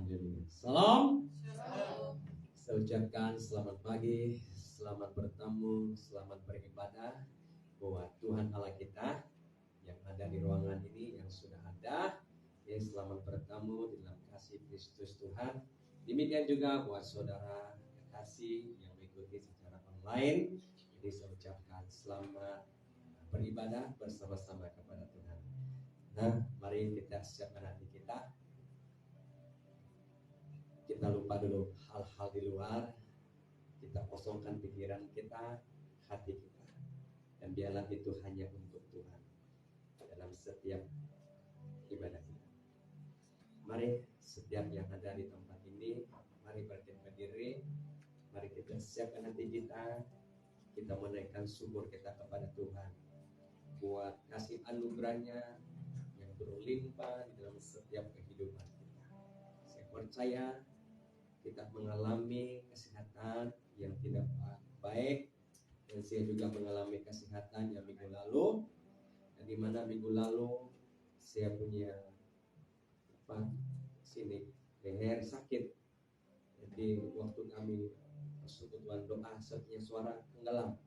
Haleluya. Salam. Saya ucapkan selamat pagi, selamat bertemu, selamat beribadah buat Tuhan Allah kita yang ada di ruangan ini, yang sudah ada. Ya, selamat bertemu di dalam kasih Kristus Tuhan. Demikian juga buat saudara kasih yang mengikuti secara online. Jadi saya ucapkan selamat beribadah bersama-sama kepada Tuhan. Nah, mari kita siapkan hati kita. Kita lupa dulu hal-hal di luar. Kita kosongkan pikiran kita, hati kita. Dan biarlah itu hanya untuk Tuhan dalam setiap ibadah kita. Mari setiap yang ada di tempat ini, mari berdiri. Mari kita siapkan hati kita. Kita menaikkan syukur kita kepada Tuhan buat kasih anugerahnya yang berlimpah di dalam setiap kehidupan kita. Saya percaya kita mengalami kesehatan yang tidak baik, dan saya juga mengalami kesehatan yang minggu lalu, dan di mana minggu lalu saya punya leher sakit. Jadi waktu kami persekutuan doa, setiap suara tenggelam,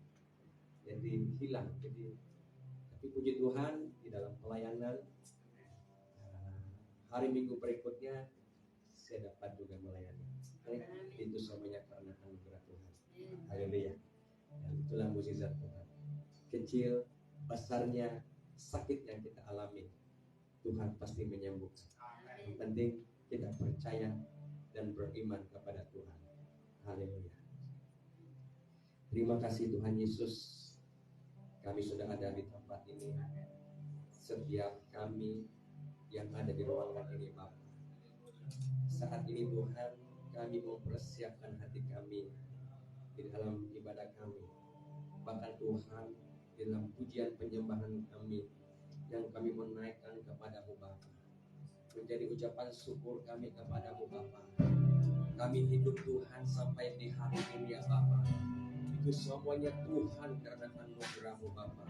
jadi hilang. Jadi tapi puji Tuhan di dalam pelayanan hari Minggu berikutnya saya dapat juga melayani. Itu semuanya karena anugerah Tuhan. Haleluya. Dan itulah mukjizat Tuhan. Kecil besarnya sakit yang kita alami, Tuhan pasti menyembuhkan. Yang penting kita percaya dan beriman kepada Tuhan. Haleluya. Terima kasih Tuhan Yesus. Kami sudah ada di tempat ini. Setiap kami yang ada di ruangan ini, Bapak. Saat ini Tuhan, kami mempersiapkan hati kami di dalam ibadah kami. Bahkan Tuhan, di dalam pujian penyembahan kami yang kami menaikkan kepada-Mu Bapa, menjadi ucapan syukur kami kepada-Mu Bapa. Kami hidup Tuhan sampai di hari ini ya Bapa. Itu semuanya Tuhan karena anugerah-Mu Bapa.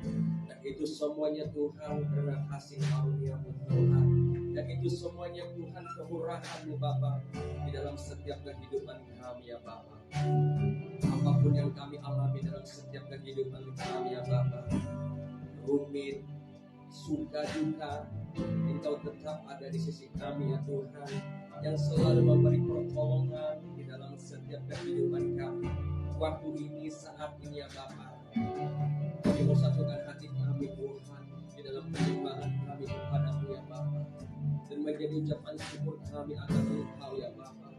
Dan itu semuanya Tuhan karena kasih karunia-Mu Tuhan. Dan itu semuanya Tuhan kemurahan-Mu Bapa di dalam setiap kehidupan kami ya Bapa. Apapun yang kami alami dalam setiap kehidupan kami ya Bapa, rumit, suka duka, Engkau tetap ada di sisi kami ya Tuhan, yang selalu memberi pertolongan di dalam setiap kehidupan kami. Waktu ini, saat ini ya Bapa, kami mau satukan hati kami Tuhan di dalam penyembahan kami kepada-Mu ya Bapa, dan menjadi ucapan syukur kami akan Engkau ya Bapa.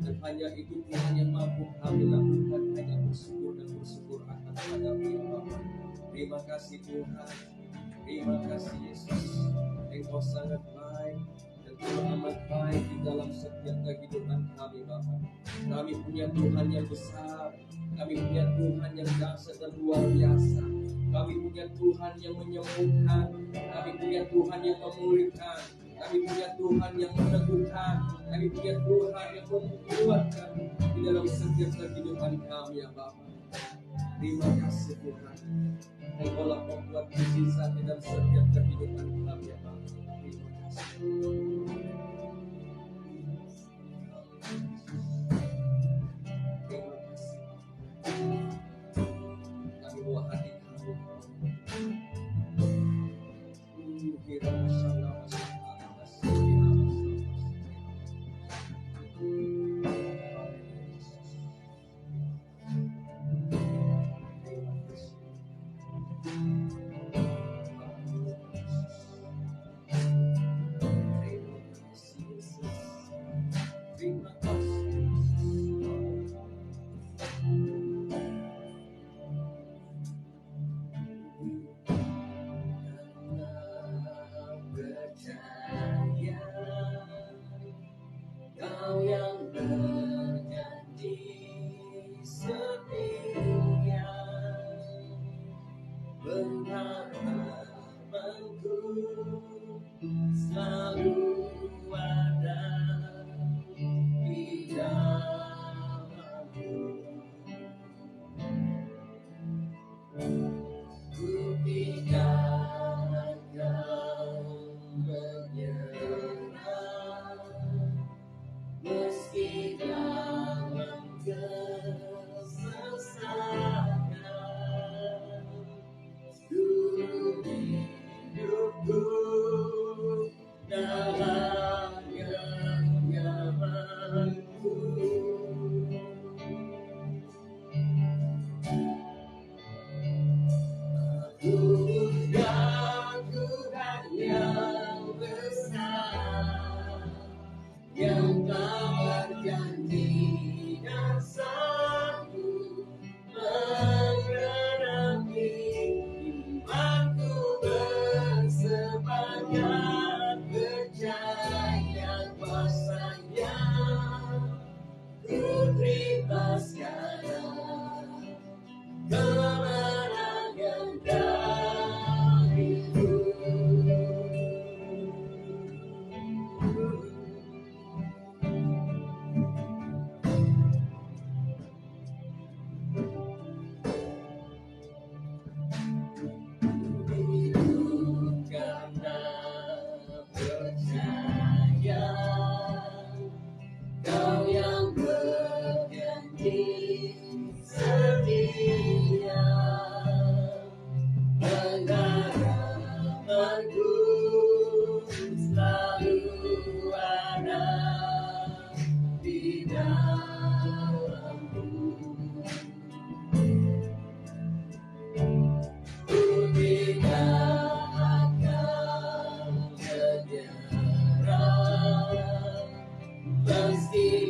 Dan hanya itu Tuhan yang mampu kami lakukan, hanya bersyukur dan bersyukur akan kepada-Mu ya Bapa. Terima kasih Tuhan, terima kasih Yesus. Engkau sangat baik dan amat baik di dalam setiap kehidupan kami Bapa. Kami punya Tuhan yang besar, kami punya Tuhan yang dahsyat dan luar biasa. Kami punya Tuhan yang menyembuhkan, kami punya Tuhan yang memulihkan, kami punya Tuhan yang meneguhkan, kami punya Tuhan yang menguatkan di dalam setiap kehidupan kami ya Bapa. Terima kasih Tuhan. Engkaulah pembuat mukjizat di dalam setiap kehidupan kami ya Bapa. Terima kasih. Kami bawa hati kami. Kira masalah.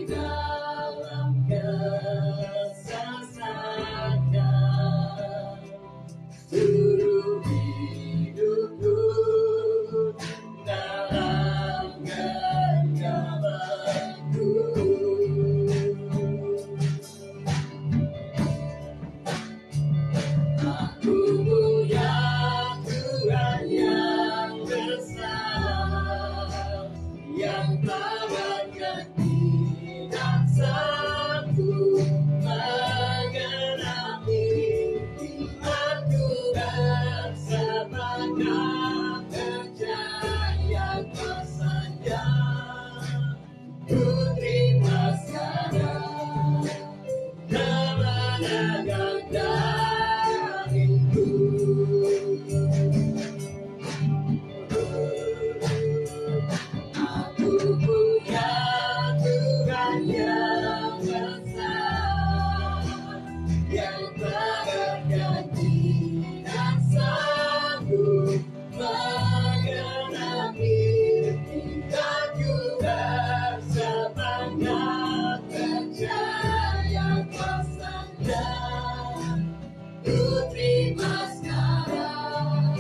dalam kesesatan, seluruh hidupku dalam genggamanku. Aku punya Tuhan yang besar, yang bahkan tidak sanggup menggenapi imanku bersabda percaya kuasanya. Ku terima sekarang kemenangan dariku. Aku punya Tuhan yang besar, yang berjanji dan sanggup menggenapi imanku bersemangat percaya kuasanya. Ku terima sekarang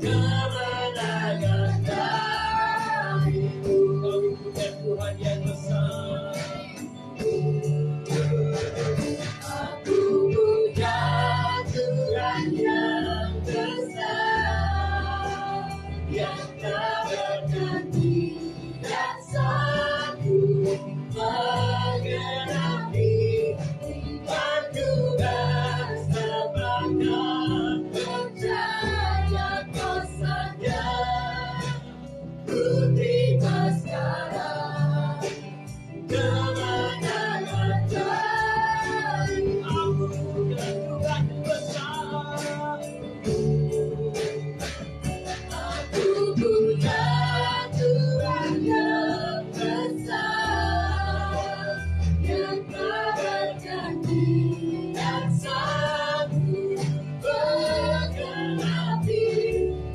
kemenangan dariku. Kami punya Tuhan yang besar. Aku punya Tuhan yang besar, yang tak berganti dan sanggup menggenapi imanku bersemangat percaya kuasanya. Ku terima sekarang kemenangan dariku. Aku punya Tuhan yang besar. Aku punya Tuhan yang besar, yang berjanji dan sanggup menggenapi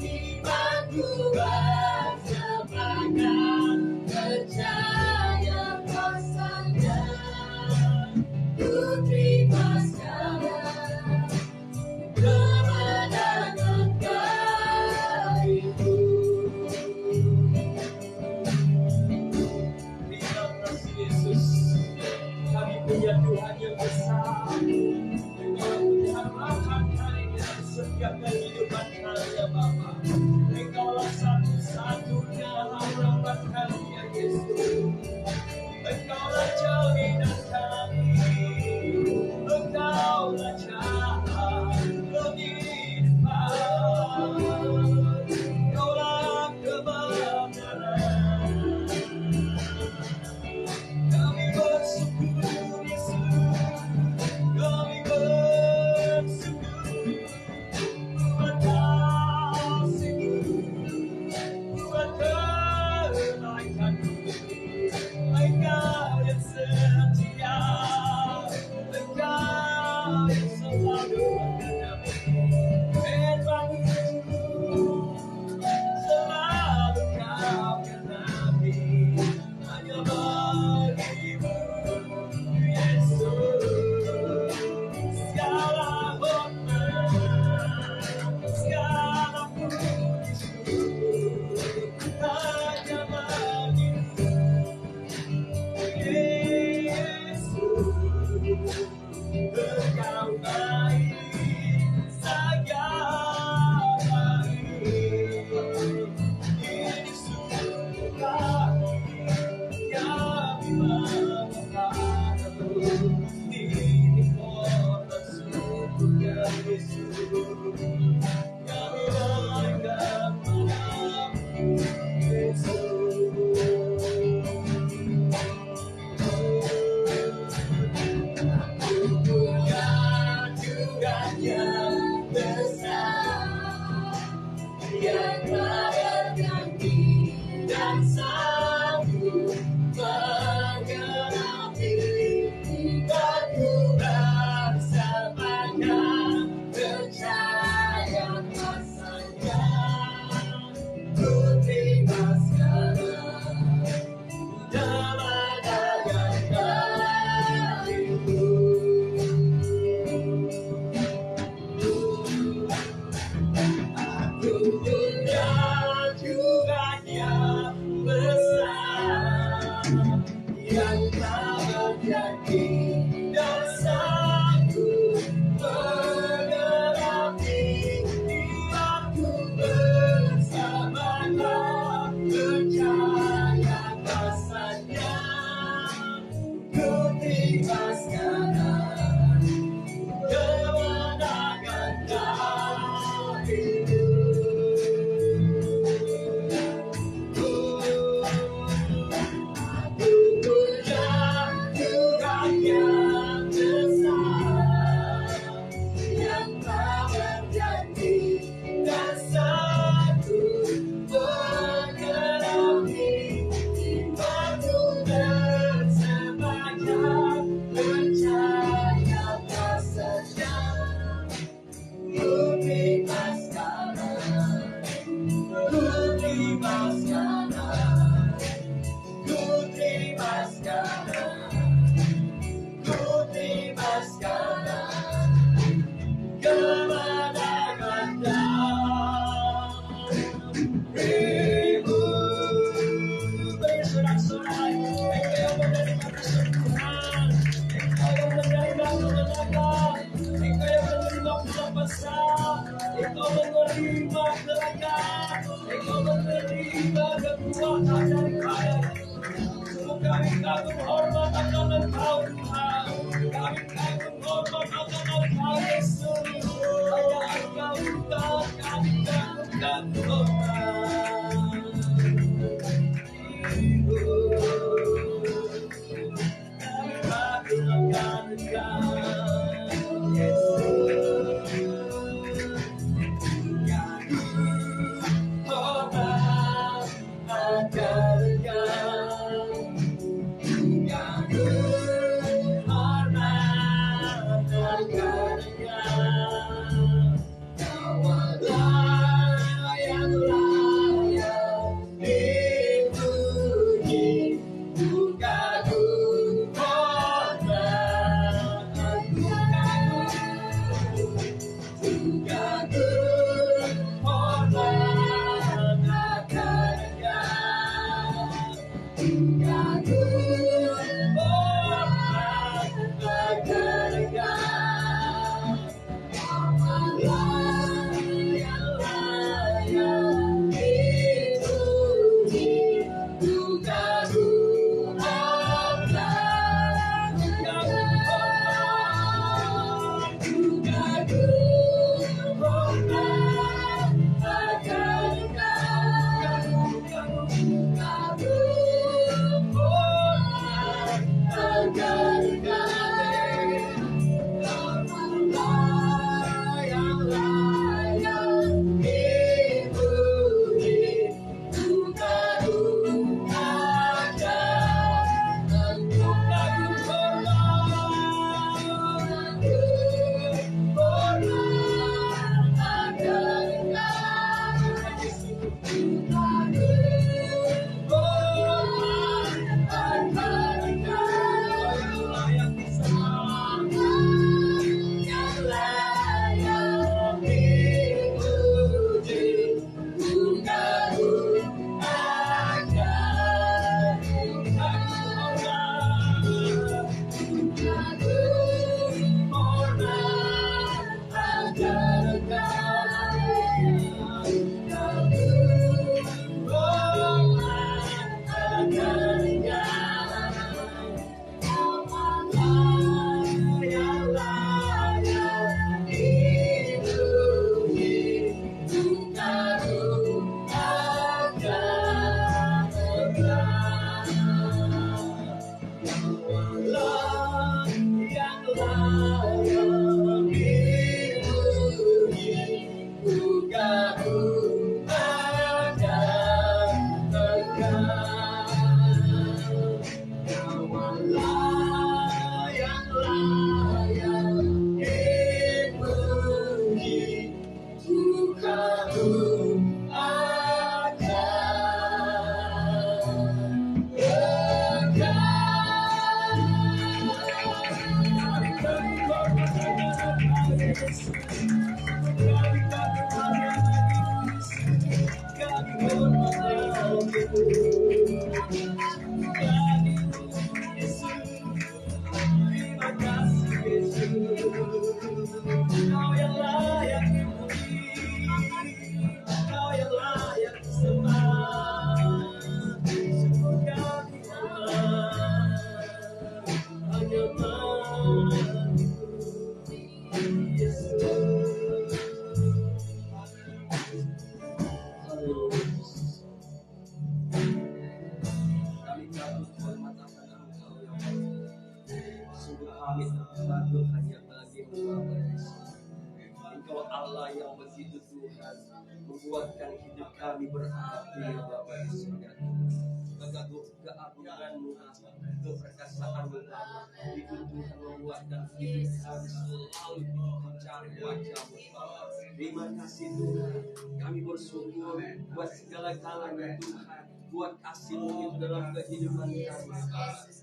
imanku bersemangat percaya kuasanya. Ku terima sekarang kemenangan dariku. Terima kasih Yesus. Kami punya Tuhan yang besar, yang mengharapan kami dalam setiap kehidupan kami ya Bapa. Engkaulah satu-satunya harapan kami ya Yesus. Engkaulah jaminan kami, Engkaulah jalan kehidupan, Engkaulah kebenaran. Kami bersyukur Yesus, kami bersyukur buat kasih-Mu, buat kebaikan-Mu. kagum hormat akan Engkau Tuhan. Kami kagum hormat akan Engkau Yesus. Hanya Engkau Tuhan kami kagum dan hormat. Kami kagum akan Engkau Yesus. Hormat akan Engkau. Engkau Allah yang begitu Tuhan, membuatkan hidup kami berarti ya Bapa di surga. Keagungan-Mu, keperkasaanmu itu Tuhan membuatkan hidup kami selalu mencari wajah-Mu. Terima kasih Tuhan, kami bersyukur buat segala kalanya Tuhan, buat kasih-Mu itu dalam kehidupan kami.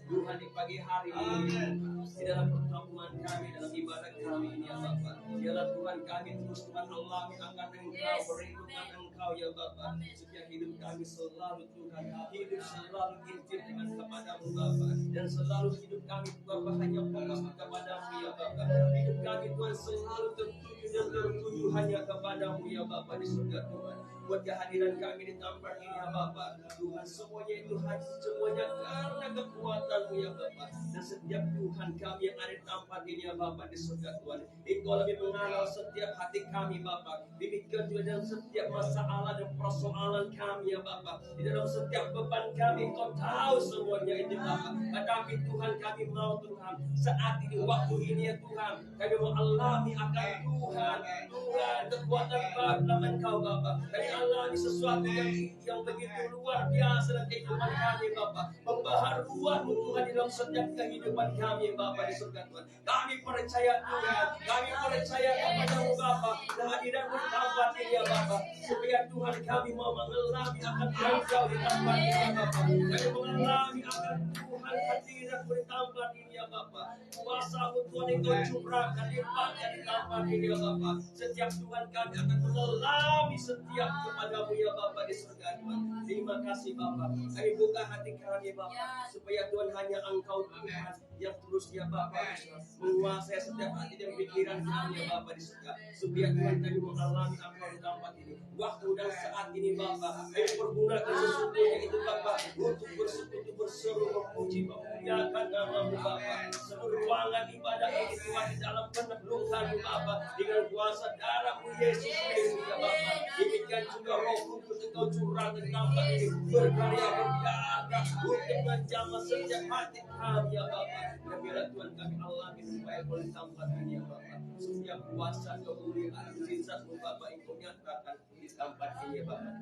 Tuhan di pagi hari ini, di dalam pertemuan kami, dalam ibadah kami ini ya Bapa. Biarlah Tuhan kami terus Tuhan alami akan Engkau, merindukan Engkau ya Bapa. Supaya hidup kami selalu Tuhan, hidup selalu intim dengan kepadamu Bapa. Dan selalu hidup kami Bapa hanya fokus kepadamu ya Bapa. Hidup kami Tuhan selalu tertuju dan tertuju hanya kepadamu ya Bapa di surga Tuhan. buat kehadiran kami di tempat ini ya Bapa. Tuhan semuanya itu semuanya karena kekuatan-Mu ya Bapa. Dan setiap Tuhan kami yang ada di tempat ini ya Bapa di surga Tuhan, Engkau lebih mengenal setiap hati kami Bapa. Demikian juga dalam setiap masalah dan persoalan kami ya Bapa. Di dalam setiap beban kami Engkau tahu semuanya itu Bapa. Tetapi Tuhan kami mau Tuhan saat ini waktu ini ya Tuhan, kami mau alami akan Tuhan kekuatan baru dalam Engkau Bapa. Kami alami sesuatu yang begitu luar biasa dalam kehidupan kami Bapa. Pembaharuan Tuhan di dalam setiap kehidupan kami Bapa di surga Tuhan. Kami percaya Tuhan, kami percaya kepada-Mu Bapa, kehadiran-Mu di tempat ini ya Bapa, supaya Tuhan kami mau mengalami akan Engkau di tempat ini ya Bapa. Kami mengalami akan Tuhan hadirat-Mu di tempat ini ya Bapa. Kuasa-Mu Tuhan Engkau curahkan limpahkan di tempat ini ya Bapa. Setiap Tuhan kami akan mengalami setiap kepada-Mu ya Bapa di surga Tuhan. Terima kasih Bapa. Kami buka hati kami Bapa, supaya Tuhan hanya Engkau Tuhan yang terus ya Bapa menguasai setiap hati dan pikiran kami ya Bapa di surga. Supaya Tuhan kami mengalami Engkau di tempat ini. Waktu dan saat ini Bapa, kami pergunakan sesungguhnya itu Bapa untuk bersekutu berseru memuji memuliakan nama-Mu Bapa. Seluruh ruangan ibadah ini Tuhan di dalam peneguhan Bapa dengan kuasa darah-Mu Yesus Kristus ya Bapa. Demikian juga Roh Kudus Engkau curahkan di tempat ini, berkarya berjaga untuk menjamah setiap hati kami ya Bapa. Dan biarlah Tuhan kami alami supaya oleh tempat ini ya Bapa. Setiap kuasa kemuliaan mujizat-Mu Bapa Engkau nyatakan di tempat ini ya Bapa.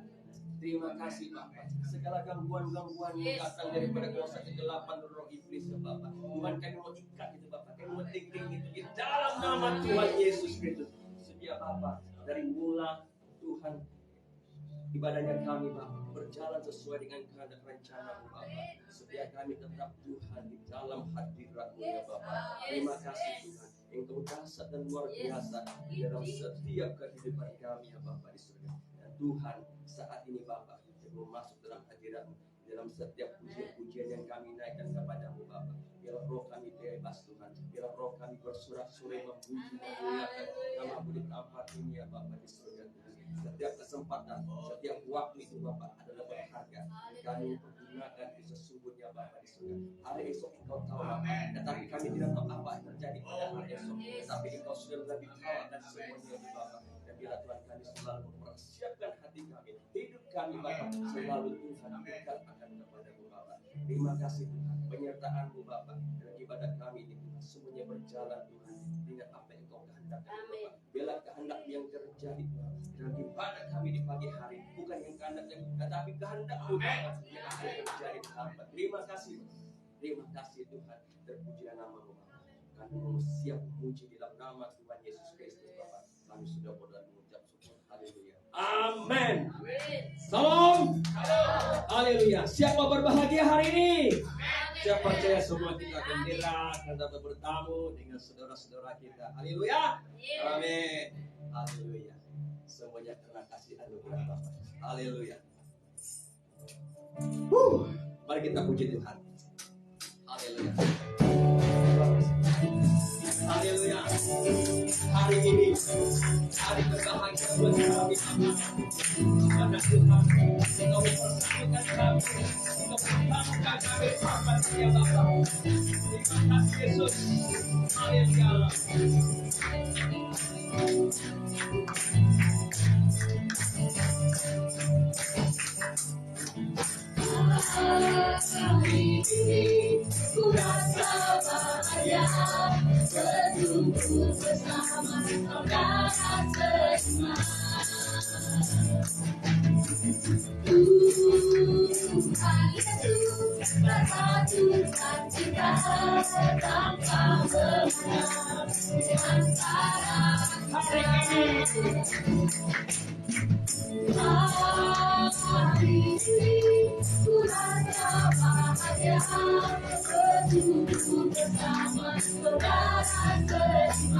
Terima kasih Bapa. Segala gangguan-gangguan yang datang daripada kuasa kegelapan roh iblis ya Bapa. Tuhan kami mau ikat itu Bapa. Kami mau tinggi itu di dalam nama Tuhan Yesus Kristus. Sedia Bapa, dari mula Tuhan ibadahnya kami Bapa berjalan sesuai dengan kehendak rencana-Mu Bapa. Supaya kami tetap Tuhan di dalam hadirat-Mu ya Bapa. Terima kasih Tuhan. Engkau dahsyat dan luar biasa di dalam setiap kehidupan kami ya Bapa di surga. Dan Tuhan saat ini Bapa, kami masuk dalam hadirat-Mu, dalam setiap pujian-pujian yang kami naikkan kepada-Mu Bapa. Biarlah roh kami bebas Tuhan, biarlah roh kami bersorak-sorai memuji memuliakan nama-Mu di tempat ini ya Bapa di surga Tuhan. Setiap kesempatan, setiap waktu itu Bapa adalah berharga. Kami pergunakan itu sesungguhnya Bapa di surga. Hari esok Engkau tahu Bapa, tetapi kami tidak tahu apa yang terjadi pada hari esok. Tetapi Engkau sudah lebih tahu akan semuanya Bapa. Dan bila Tuhan kami selalu mempersiapkan hati kami, hidup kami Bapa selalu Tuhan dekat akan kepada-Mu Bapa. Terima kasih Tuhan, penyertaan-Mu Bapa dalam ibadah kami ini Tuhan semuanya berjalan Tuhan dengan apa yang Engkau kehendaki Bapa. Bila kehendak yang terjadi Tuhan dalam ibadah kami di pagi hari, bukan yang kehendak tetapi kehendak-Mu Bapa yang akan terjadi Bapa. Terima kasih Tuhan, terpujilah nama-Mu Bapa. Kami mau siap memuji di dalam nama Tuhan Yesus Kristus Bapa. Kami sudah berdoa mengucap syukur. Haleluya. Amin. Salam. Haleluya. Siapa berbahagia hari ini? Siapa percaya semua kita gembira dan dapat bertamu dengan saudara-saudara kita. Haleluya. Amin. Haleluya. Semuanya terima kasih anugerah Bapa. Haleluya. Mari kita puji Tuhan. Haleluya. Haleluya. Hari ini hari berbahagia buat kami. Karena Tuhan Engkau mempersatukan kami, Engkau mempertemukan kami bersama Dia Bapa. Terima kasih Yesus. Haleluya. Hari ini ku rasa bahagia berkumpul bersama saudara seiman. Tuhan Yesus bersatukan kita tanpa mengenal di antara hari ini ku rasa bahagia berkumpul bersama saudara seiman. Tuhan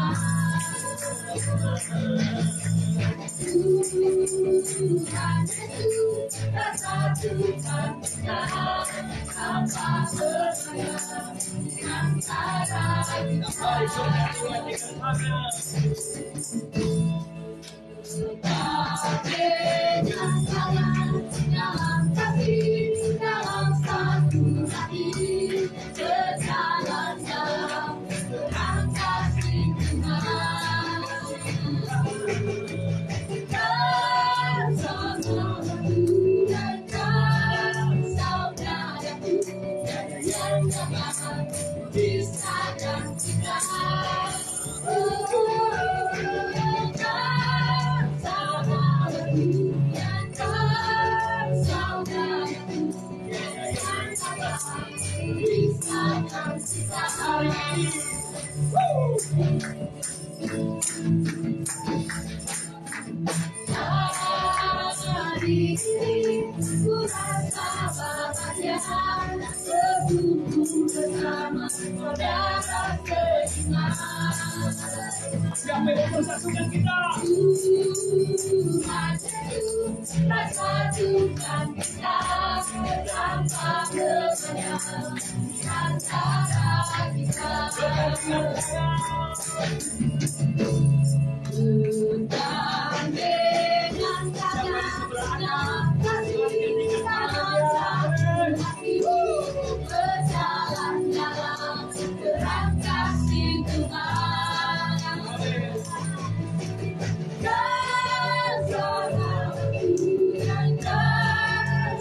Yesus bersatukan kita tanpa mengenal di antara kita. yang dapat memisahkan kita. Saudaraku yang saudaraku yang dapat memisahkan kita. Hari ini ku rasa bahagia berkumpul bersama saudara seiman. Siapa yang mempersatukan kita? Tuhan Yesus persatukan kita tanpa kemenangan di antara kita. Bukan dengan kata-kata, tapi dalam satu hati berjalan dalam terang kasih Tuhan. Saudaraku dan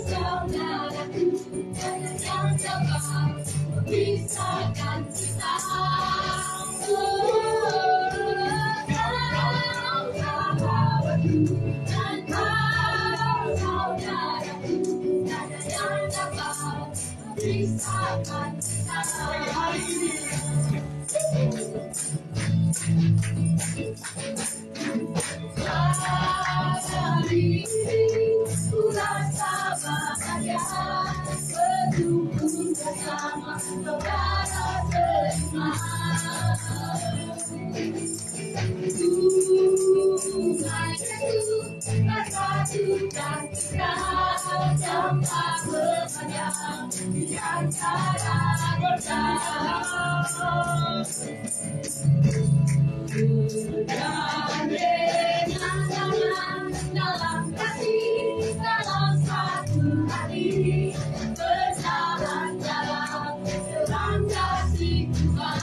saudaraku, tiada yang dapat memisahkan kita. Hari ini ku rasa bahagia berkumpul bersama saudara seiman. Tuhan Yesus persatukan kita tanpa kemenangan di antara kita. Dan dengan dalam kasih, dalam satu hati berjalan dalam terang kasih Tuhan.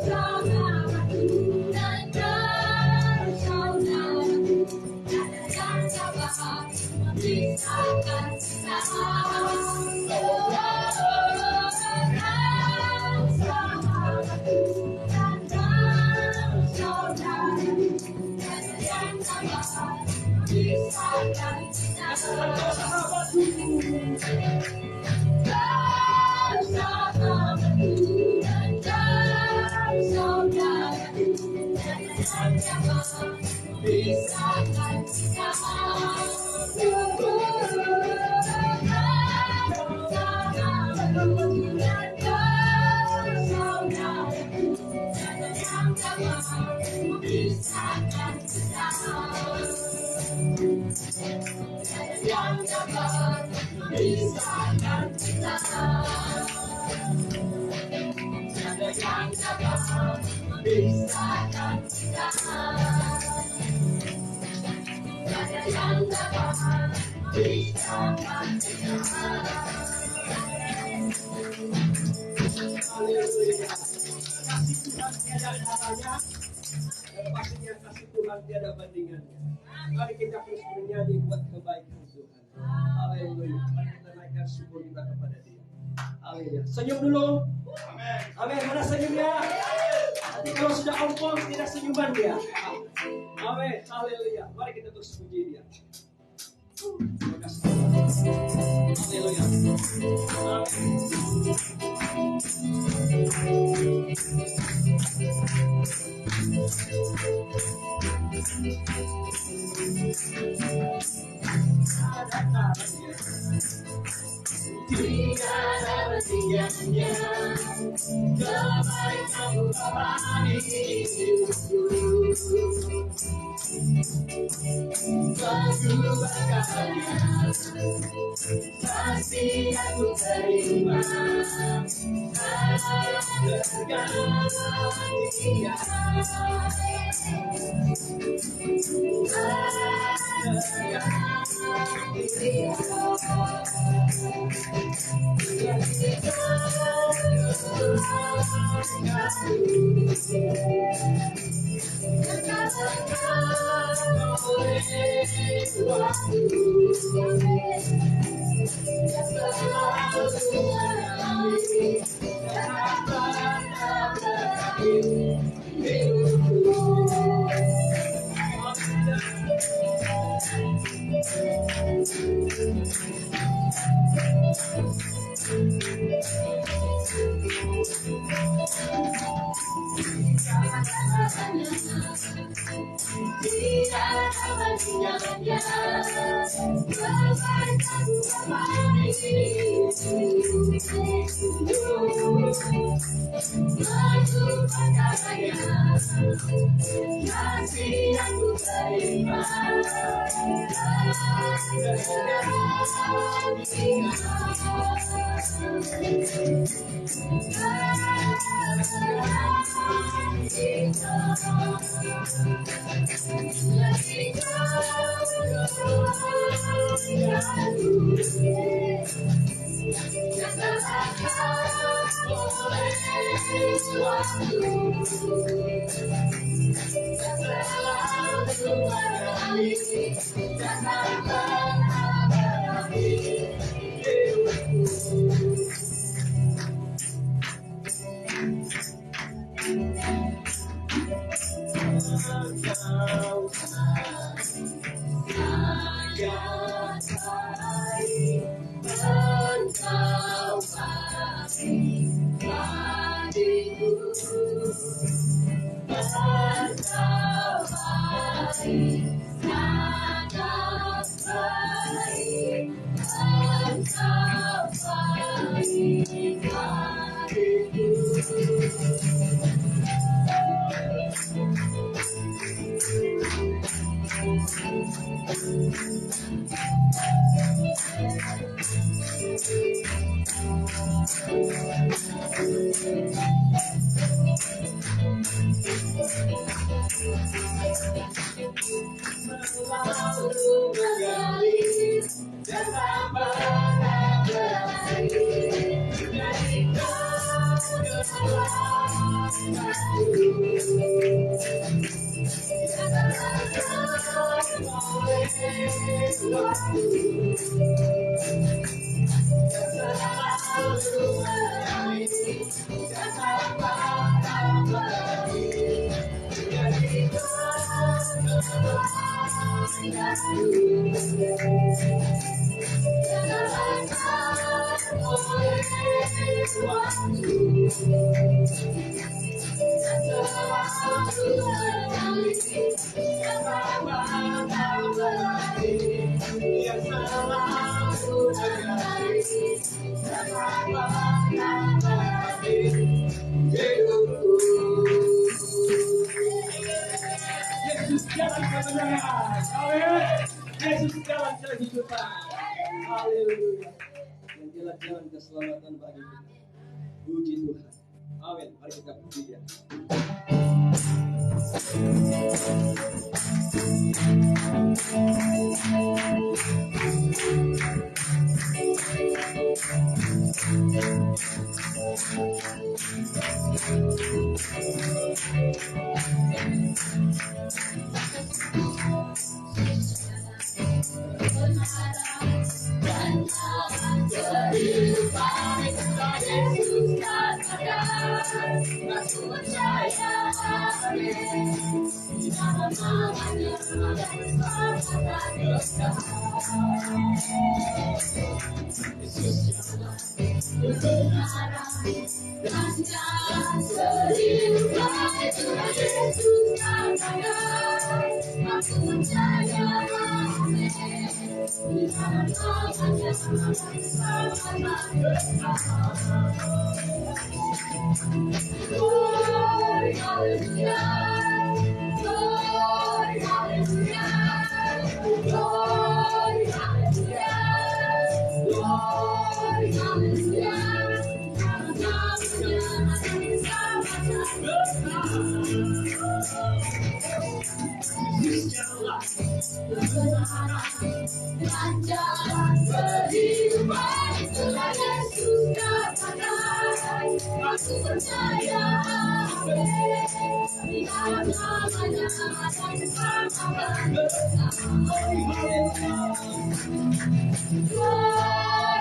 Saudaraku dan saudaraku, tiada yang dapat memisahkan kita. Saudaraku dan saudaraku, tiada yang dapat memisahkan kita. Yang dapat memisahkan kita. Tiada yang dapat memisahkan kita. Tiada yang dapat memisahkan kita. Haleluya. Kasih Tuhan tiada tandanya, dan pastinya kasih Tuhan tiada bandingannya. Mari kita terus bernyanyi buat kebaikan Tuhan. Haleluya. Mari kita naikkan syukur kita kepada Dia. Haleluya. Senyum dulu. Amin. Amin. Mana senyumnya? Nanti kalau sudah ompong tidak senyuman dia. Amin. Haleluya. Mari kita terus puji Dia. Terima kasih. Haleluya. Tidak ada hentinya kebaikan Bapa di hidupku. Satu berkatnya pasti aku terima. Yesus jalan kebenaran. Amin. Yesus jalan kehidupan. Haleluya. Dan jalan-jalan keselamatan bagi kita. Puji Tuhan. Amin. Mari kita puji Dia. Glory,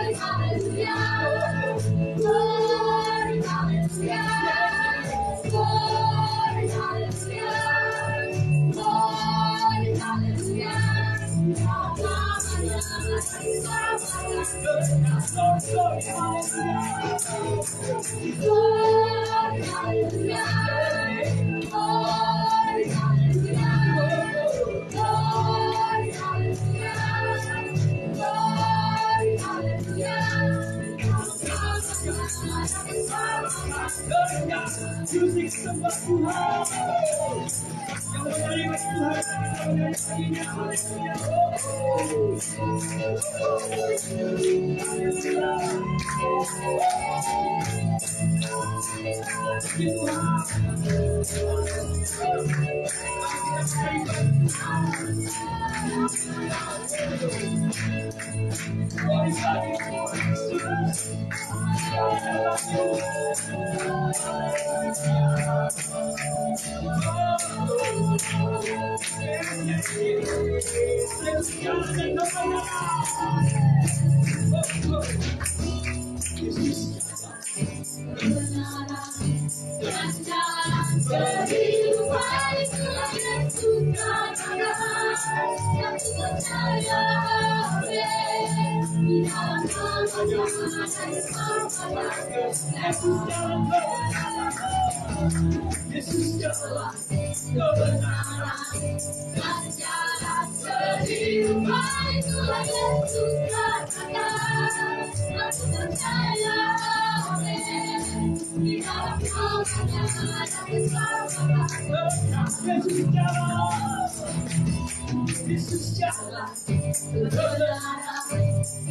Musik sembah Tuhan yang menarik Tuhan yang Yesus jalan kebenaran dan jalan kehidupan, itulah Yesus katakan. Aku percaya, amin. Di dalam namanya ada keselamatan. Yesus jalan, Yesus jalan kebenaran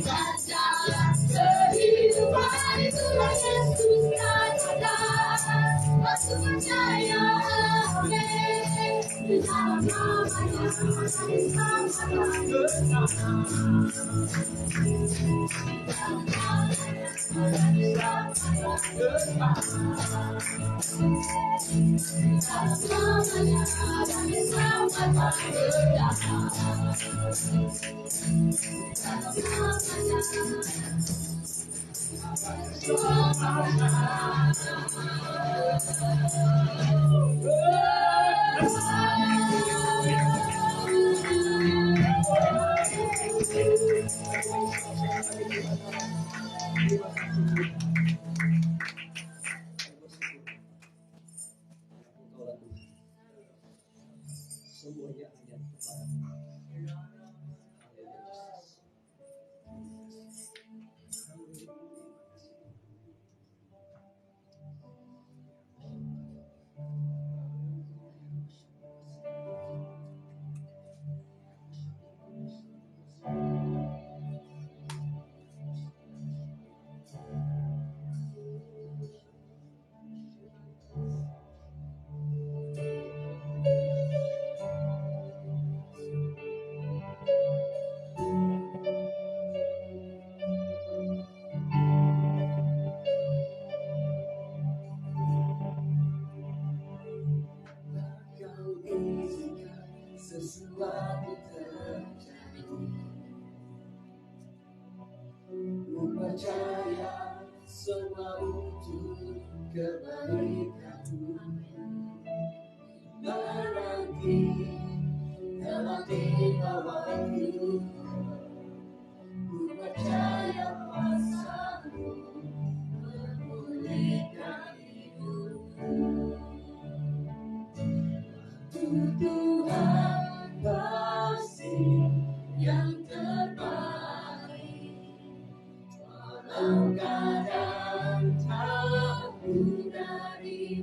dan jalan kehidupan, itulah Yesus katakan. Aku percaya, amin. Di dalam namanya ada semuanya hanya kepada Kau izinkan sesuatu terjadi. Ku percaya semua untuk kebaikanmu. Menanti dalam tiba waktu. Ku percaya kuasa-Mu memulihkan hidupku. Tuhan pasti yang terbaik, walau kadang tak dari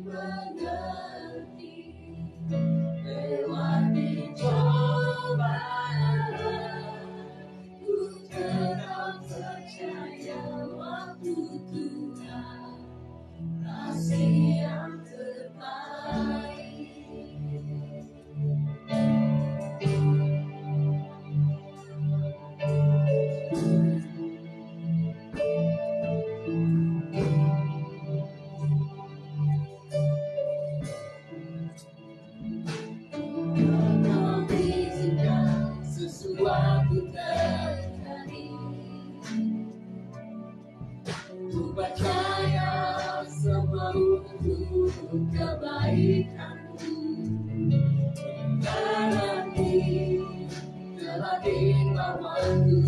percaya semua untuk kebaikanmu. Nanti telah dibawaku.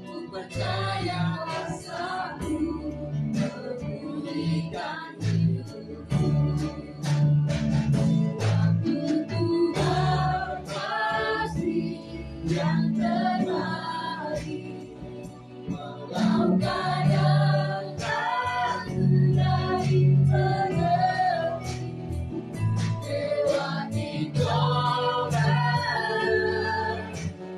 Ku percaya kuasamu memulihkan hidupku. Waktu Tuhan pasti yang terbaik. Walau kadang aku dari mengerti, lewati cobaan,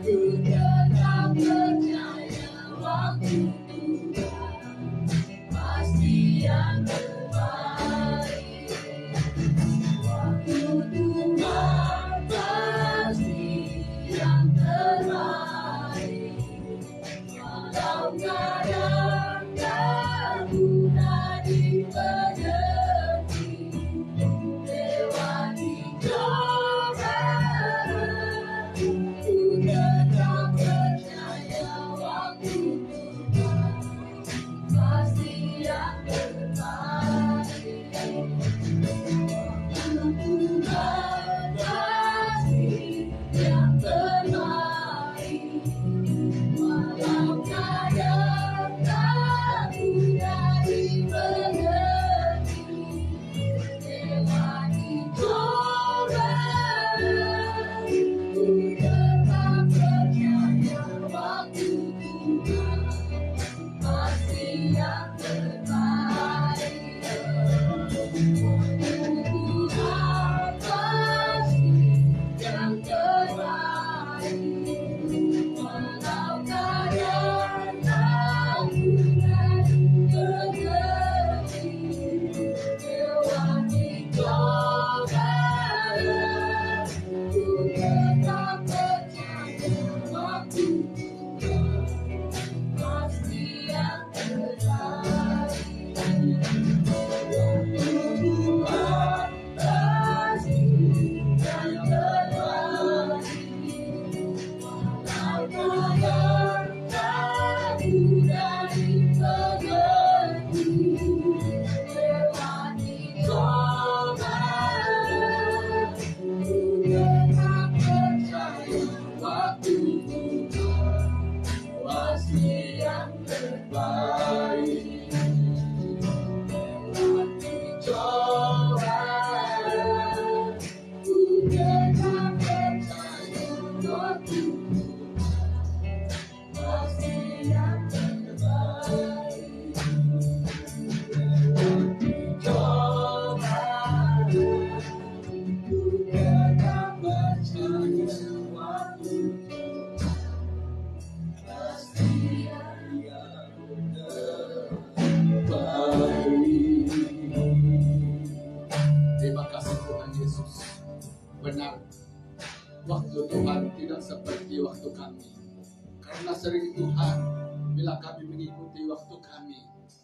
ku tetap percaya waktu Tuhan pasti yang terbaik. Waktu Tuhan pasti yang terbaik. Walau kadang kamu dari mengerti, lewati cobaan, ku tetap percaya waktu Tuhan pasti yang terbaik. Waktu Tuhan pasti yang terbaik. Walau kadang aku dari mengerti, lewati cobaan, ku tetap percaya waktu Tuhan pasti yang terbaik. Waktu Tuhan pasti yang terbaik. Walau kadang aku dari mengerti, lewati cobaan, ku tetap percaya waktu Tuhan pasti yang terbaik. Waktu Tuhan pasti yang terbaik. Walau kadang aku dari mengerti, lewati cobaan, ku tetap percaya waktu Tuhan pasti yang terbaik. Lewati cobaan, ku tetap percaya waktu pasti yang terbaik. Lewati cobaan, ku tetap percaya waktu pasti yang terbaik. Terima kasih Tuhan Yesus. Benar, waktu Tuhan tidak seperti waktu kami. Karena sering Tuhan, bila kami mengikuti waktu kami,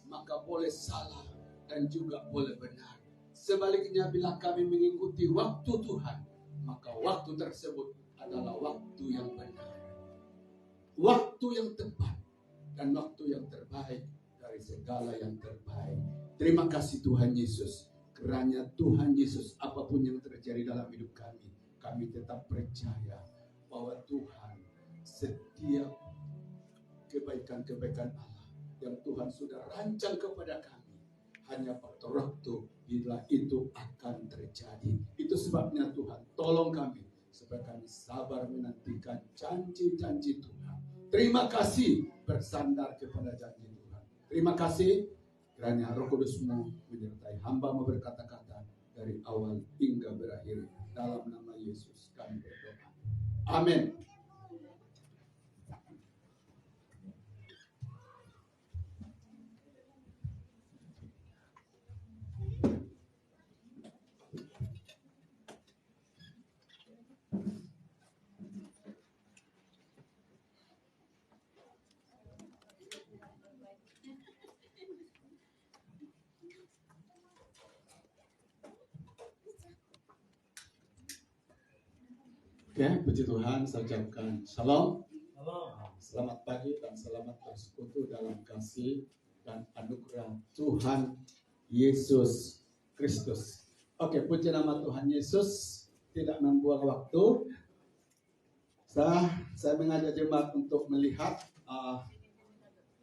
maka boleh salah dan juga boleh benar. Sebaliknya bila kami mengikuti waktu Tuhan, maka waktu tersebut adalah waktu yang benar. Waktu yang tepat dan waktu yang terbaik dari segala yang terbaik. Terima kasih Tuhan Yesus. Kerana Tuhan Yesus, apapun yang terjadi dalam hidup kami, kami tetap percaya bahwa Tuhan setiap kebaikan-kebaikan Allah yang Tuhan sudah rancang kepada kami, hanya faktor waktu bila itu akan terjadi. Itu sebabnya Tuhan tolong kami supaya kami sabar menantikan janji-janji Tuhan. Terima kasih bersandar kepada janji Tuhan. Terima kasih kiranya Roh Kudus-Mu menyertai hamba berkata-kata dari awal hingga berakhir. Dalam nama Yesus kami berdoa. Amin. Oke, puji Tuhan, saya ucapkan shalom. Selamat pagi dan selamat bersekutu dalam kasih dan anugerah Tuhan Yesus Kristus. Oke, puji nama Tuhan Yesus. Tidak membuang waktu, saya mengajak jemaat untuk melihat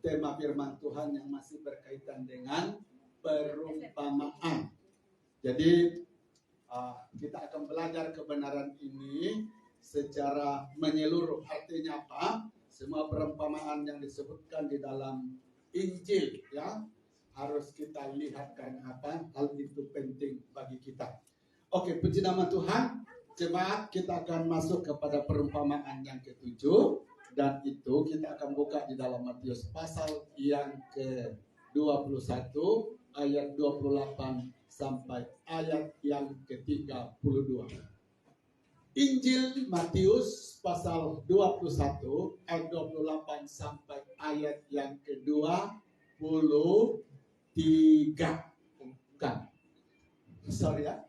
tema firman Tuhan yang masih berkaitan dengan perumpamaan. Jadi kita akan belajar kebenaran ini secara menyeluruh. Artinya apa? Semua perumpamaan yang disebutkan di dalam Injil, ya, harus kita lihat karena apa? Hal itu penting bagi kita. Oke, puji nama Tuhan. Jemaat, kita akan masuk kepada perumpamaan yang ketujuh, dan itu kita akan buka di dalam Matius pasal yang ke-21 ayat 28 sampai ayat yang ke-32. Injil Matius pasal 21 ayat 28 sampai ayat yang ke-23. Bukan. Sorry ya.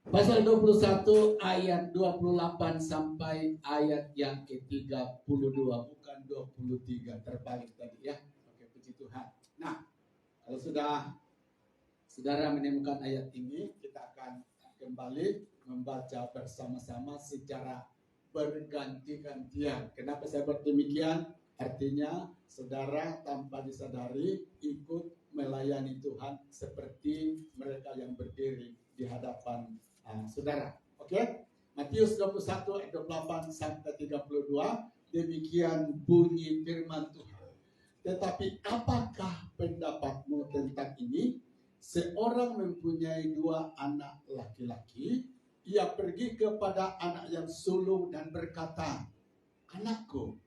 Pasal 21 ayat 28 sampai ayat yang ke-32, bukan 23, terbalik tadi ya. Oke, puji Tuhan. Nah, kalau sudah saudara menemukan ayat ini, kita akan kembali membaca bersama-sama secara berganti-gantian. Kenapa saya buat demikian? Artinya saudara tanpa disadari ikut melayani Tuhan seperti mereka yang berdiri di hadapan saudara. Oke? Matius 21 ayat 28 sampai 32, demikian bunyi firman Tuhan. Tetapi apakah pendapatmu tentang ini? Seorang mempunyai 2 anak laki-laki. Ia pergi kepada anak yang sulung dan berkata, "Anakku,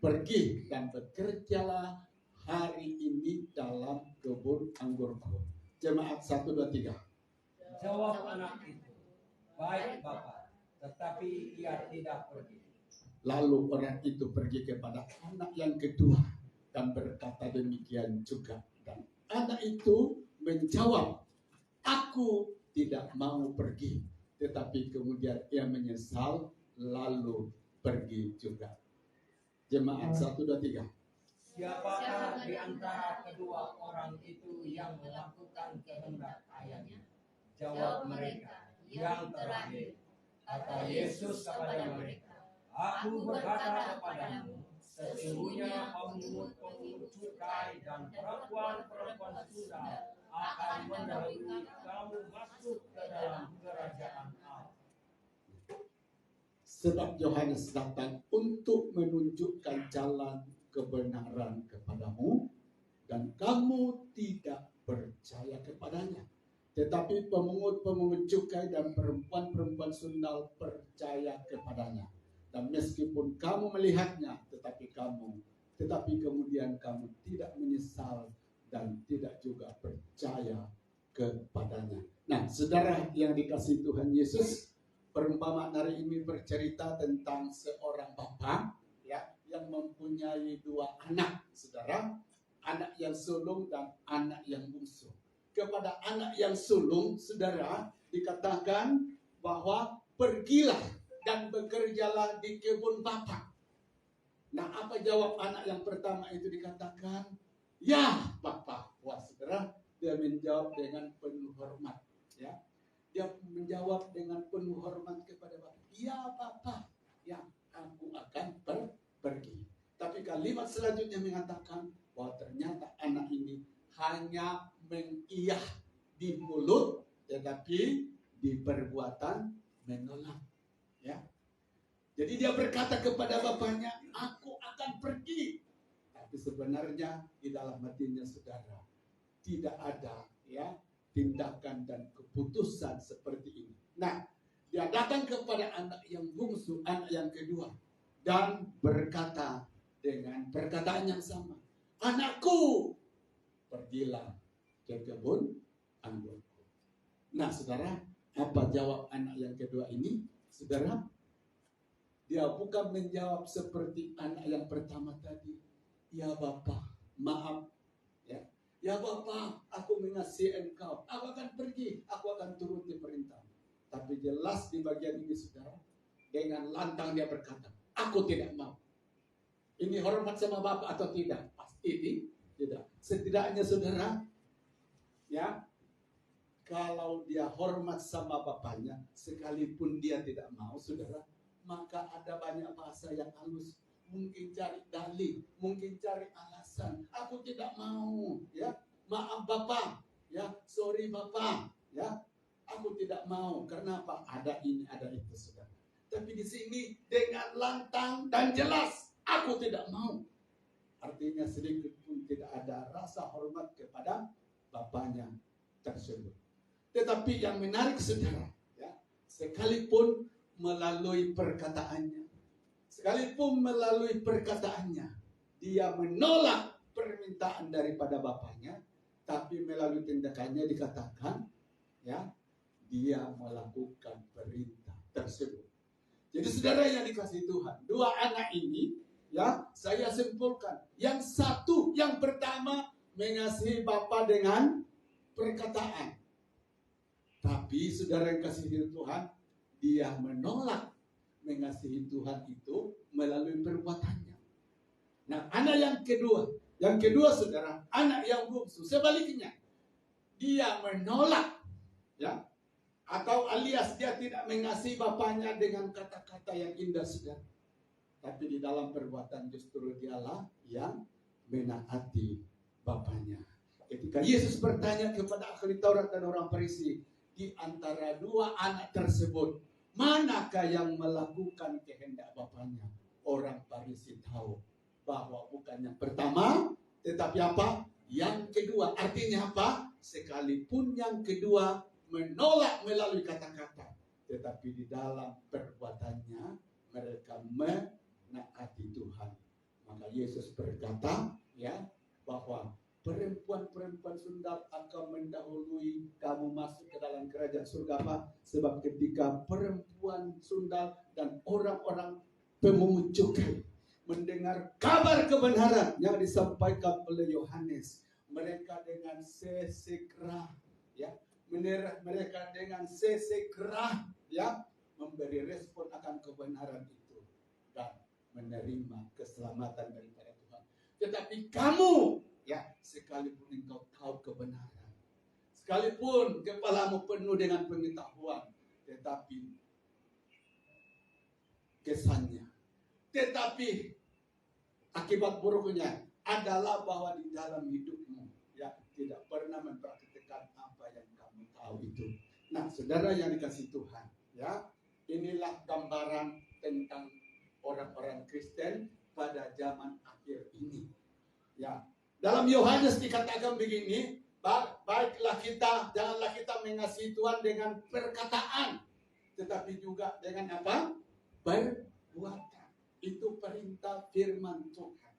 pergi dan bekerjalah hari ini dalam kebun anggurku." Jemaat 1, 2, 3. Jawab anak itu, "Baik Bapak, tetapi ia tidak pergi." Lalu orang itu pergi kepada anak yang kedua dan berkata demikian juga. Dan anak itu menjawab, "Aku tidak mau pergi." Tetapi kemudian ia menyesal lalu pergi juga. Jemaat 1, 2, 3. Siapakah di antara kedua orang itu yang melakukan kehendak ayahnya? Jawab mereka, "Yang terakhir." Kata Yesus kepada mereka, "Aku berkata kepadamu, sesungguhnya pemungut-pemungut cukai dan perempuan-perempuan tunggal akan mendahului kamu masuk ke dalam kerajaan Allah." Sebab Yohanes datang untuk menunjukkan jalan kebenaran kepadamu, dan kamu tidak percaya kepadanya. Tetapi pemungut-pemungut cukai dan perempuan-perempuan sundal percaya kepadanya. Dan meskipun kamu melihatnya, tetapi kemudian kamu tidak menyesal dan tidak juga percaya kepadanya. Nah, saudara yang dikasihi Tuhan Yesus, perumpamaan hari ini bercerita tentang seorang bapa, ya, yang mempunyai 2 anak, saudara, anak yang sulung dan anak yang bungsu. Kepada anak yang sulung, saudara, dikatakan bahwa pergilah dan bekerjalah di kebun bapa. Nah, apa jawab anak yang pertama itu? Dikatakan, "Ya, Bapak." Wah, saudara, dia menjawab dengan penuh hormat, ya. Dia menjawab dengan penuh hormat kepada Bapak. "Ya, Bapak, ya, aku akan pergi." Tapi kalimat selanjutnya mengatakan bahwa ternyata anak ini hanya mengiyah di mulut, tetapi di perbuatan menolak, ya. Jadi dia berkata kepada bapaknya, "Aku akan pergi." Tapi sebenarnya di dalam hatinya, saudara, tidak ada, ya, tindakan dan keputusan seperti ini. Nah, dia datang kepada anak yang bungsu, anak yang kedua, dan berkata dengan perkataan yang sama, "Anakku, pergilah ke kebun anggurku." Nah, saudara, apa jawab anak yang kedua ini? Saudara, dia bukan menjawab seperti anak yang pertama tadi, "Ya Bapak, maaf, ya. Ya Bapak, aku mengasihi engkau, aku akan pergi, aku akan turuti perintah." Tapi jelas di bagian ini, saudara, dengan lantang dia berkata, "Aku tidak mau." Ini hormat sama Bapak atau tidak? Pasti Tidak. Setidaknya saudara, ya, kalau dia hormat sama bapaknya, sekalipun dia tidak mau, saudara, maka ada banyak bahasa yang halus. Mungkin cari dalih, mungkin cari alasan. Aku tidak mau, ya. Maaf bapak, ya. Sorry bapak, ya. Aku tidak mau. Karena apa? Ada ini, ada itu, saudara. Tapi di sini dengan lantang dan jelas, aku tidak mau. Artinya sedikit pun tidak ada rasa hormat kepada bapaknya tersebut. Tetapi yang menarik saudara, ya, sekalipun melalui perkataannya, dia menolak permintaan daripada bapaknya, tapi melalui tindakannya dikatakan, ya, dia melakukan perintah tersebut. Jadi saudara yang dikasihi Tuhan, dua anak ini, ya, saya simpulkan, yang satu, yang pertama mengasihi bapa dengan perkataan. Tapi saudara yang kasihi Tuhan, dia menolak mengasihi Tuhan itu melalui perbuatannya. Nah, anak yang kedua saudara, anak yang bungsu, sebaliknya, dia menolak, ya, atau alias dia tidak mengasihi bapaknya dengan kata-kata yang indah saudara. Tapi di dalam perbuatan justru dialah yang menaati bapaknya. Ketika Yesus bertanya kepada ahli Taurat dan orang Farisi, di antara dua anak tersebut, manakah yang melakukan kehendak bapaknya? Orang Farisi tahu bahwa bukan yang pertama, tetapi apa? Yang kedua. Artinya apa? Sekalipun yang kedua menolak melalui kata-kata, tetapi di dalam perbuatannya mereka menaati Tuhan. Maka Yesus berkata, ya, bahwa perempuan-perempuan sundal akan mendahului kamu masuk ke dalam kerajaan surga, Pak. Sebab ketika perempuan sundal dan orang-orang pemungut cukai mendengar kabar kebenaran yang disampaikan oleh Yohanes, mereka dengan sesegera, ya, mereka dengan sesegera, ya, memberi respon akan kebenaran itu dan menerima keselamatan daripada Tuhan. Tetapi kamu, ya, sekalipun engkau tahu kebenaran, sekalipun kepalamu penuh dengan pengetahuan, tetapi kesannya, tetapi akibat buruknya adalah bahwa di dalam hidupmu, ya, tidak pernah mempraktikkan apa yang kamu tahu itu. Nah, saudara yang dikasihi Tuhan, ya, inilah gambaran tentang orang-orang Kristen pada zaman akhir ini, ya. Dalam Yohanes dikatakan begini, baiklah kita, janganlah kita mengasihi Tuhan dengan perkataan, tetapi juga dengan apa? Perbuatan. Itu perintah firman Tuhan.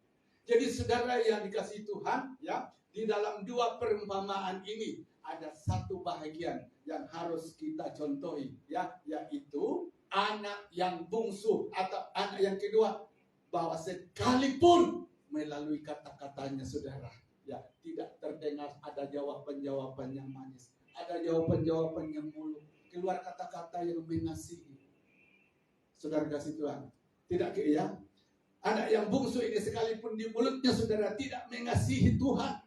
Jadi saudara yang dikasihi Tuhan, ya, di dalam dua perumpamaan ini ada satu bahagian yang harus kita contohi, ya, yaitu anak yang bungsu atau anak yang kedua, bahwa sekalipun melalui kata-katanya saudara, ya, tidak terdengar ada jawaban-jawaban yang manis, ada jawaban-jawaban yang mulus, keluar kata-kata yang mengasihi. Saudara kasih Tuhan, tidak, ya, anak yang bungsu ini sekalipun di mulutnya saudara tidak mengasihi Tuhan,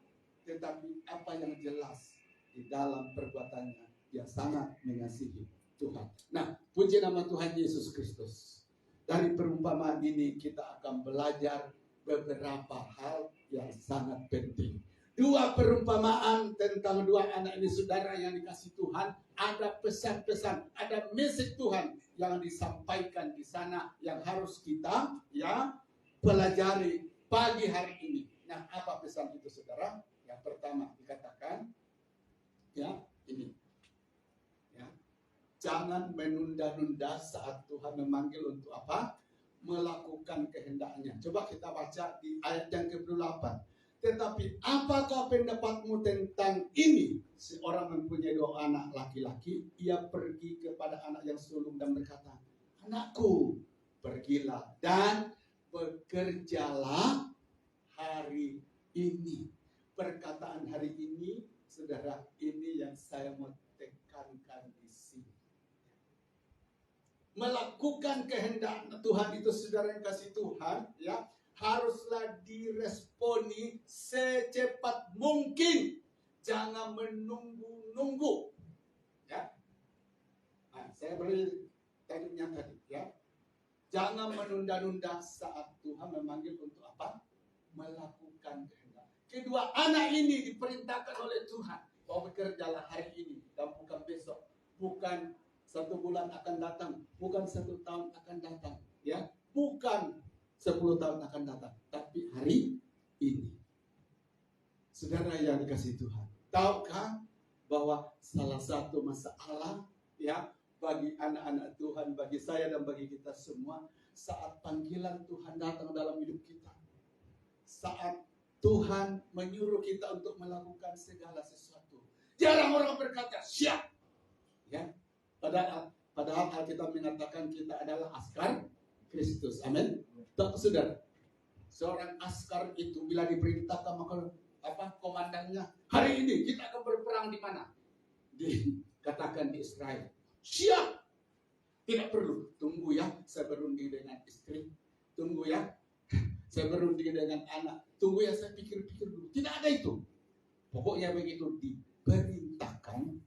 tetapi apa yang jelas di dalam perbuatannya dia sangat mengasihi Tuhan. Nah, puji nama Tuhan Yesus Kristus. Dari perumpamaan ini kita akan belajar beberapa hal yang sangat penting. Dua perumpamaan tentang dua anak ini saudara yang dikasihi Tuhan, ada pesan-pesan, ada message Tuhan yang disampaikan di sana yang harus kita, ya, pelajari pagi hari ini. Nah, apa pesan itu saudara? Yang pertama dikatakan, ya, ini, ya, jangan menunda-nunda saat Tuhan memanggil untuk apa? Melakukan kehendaknya. Coba kita baca di ayat yang ke-28. Tetapi apakah pendapatmu tentang ini? Seorang mempunyai dua anak laki-laki, ia pergi kepada anak yang sulung dan berkata, anakku, pergilah dan bekerjalah hari ini. Perkataan hari ini, saudara, ini yang saya mau tekankan di sini. Melakukan kehendak Tuhan itu saudara yang kasih Tuhan, ya, haruslah diresponi secepatnya. menunda-nunda saat Tuhan memanggil untuk apa? Melakukan kehendak. Kedua anak ini diperintahkan oleh Tuhan bahwa bekerjalah hari ini dan bukan besok, bukan 1 bulan akan datang, bukan 1 tahun akan datang, ya, bukan 10 tahun akan datang, tapi hari ini. Saudara yang dikasihi Tuhan, tahukah bahwa salah satu masalah, ya, bagi anak-anak Tuhan, bagi saya dan bagi kita semua, saat panggilan Tuhan datang dalam hidup kita, saat Tuhan menyuruh kita untuk melakukan segala sesuatu, jarang orang berkata siap, ya. Padahal Alkitab mengatakan kita adalah askar Kristus. Amin. Saudara, seorang askar itu bila diperintahkan maka komandannya, hari ini kita akan berperang di mana? Dikatakan di Israel. Siap. Tidak perlu tunggu ya, saya berunding dengan istri. Tunggu ya, saya berunding dengan anak. Tunggu ya, saya pikir-pikir dulu. Tidak ada itu. Pokoknya begitu diperintahkan,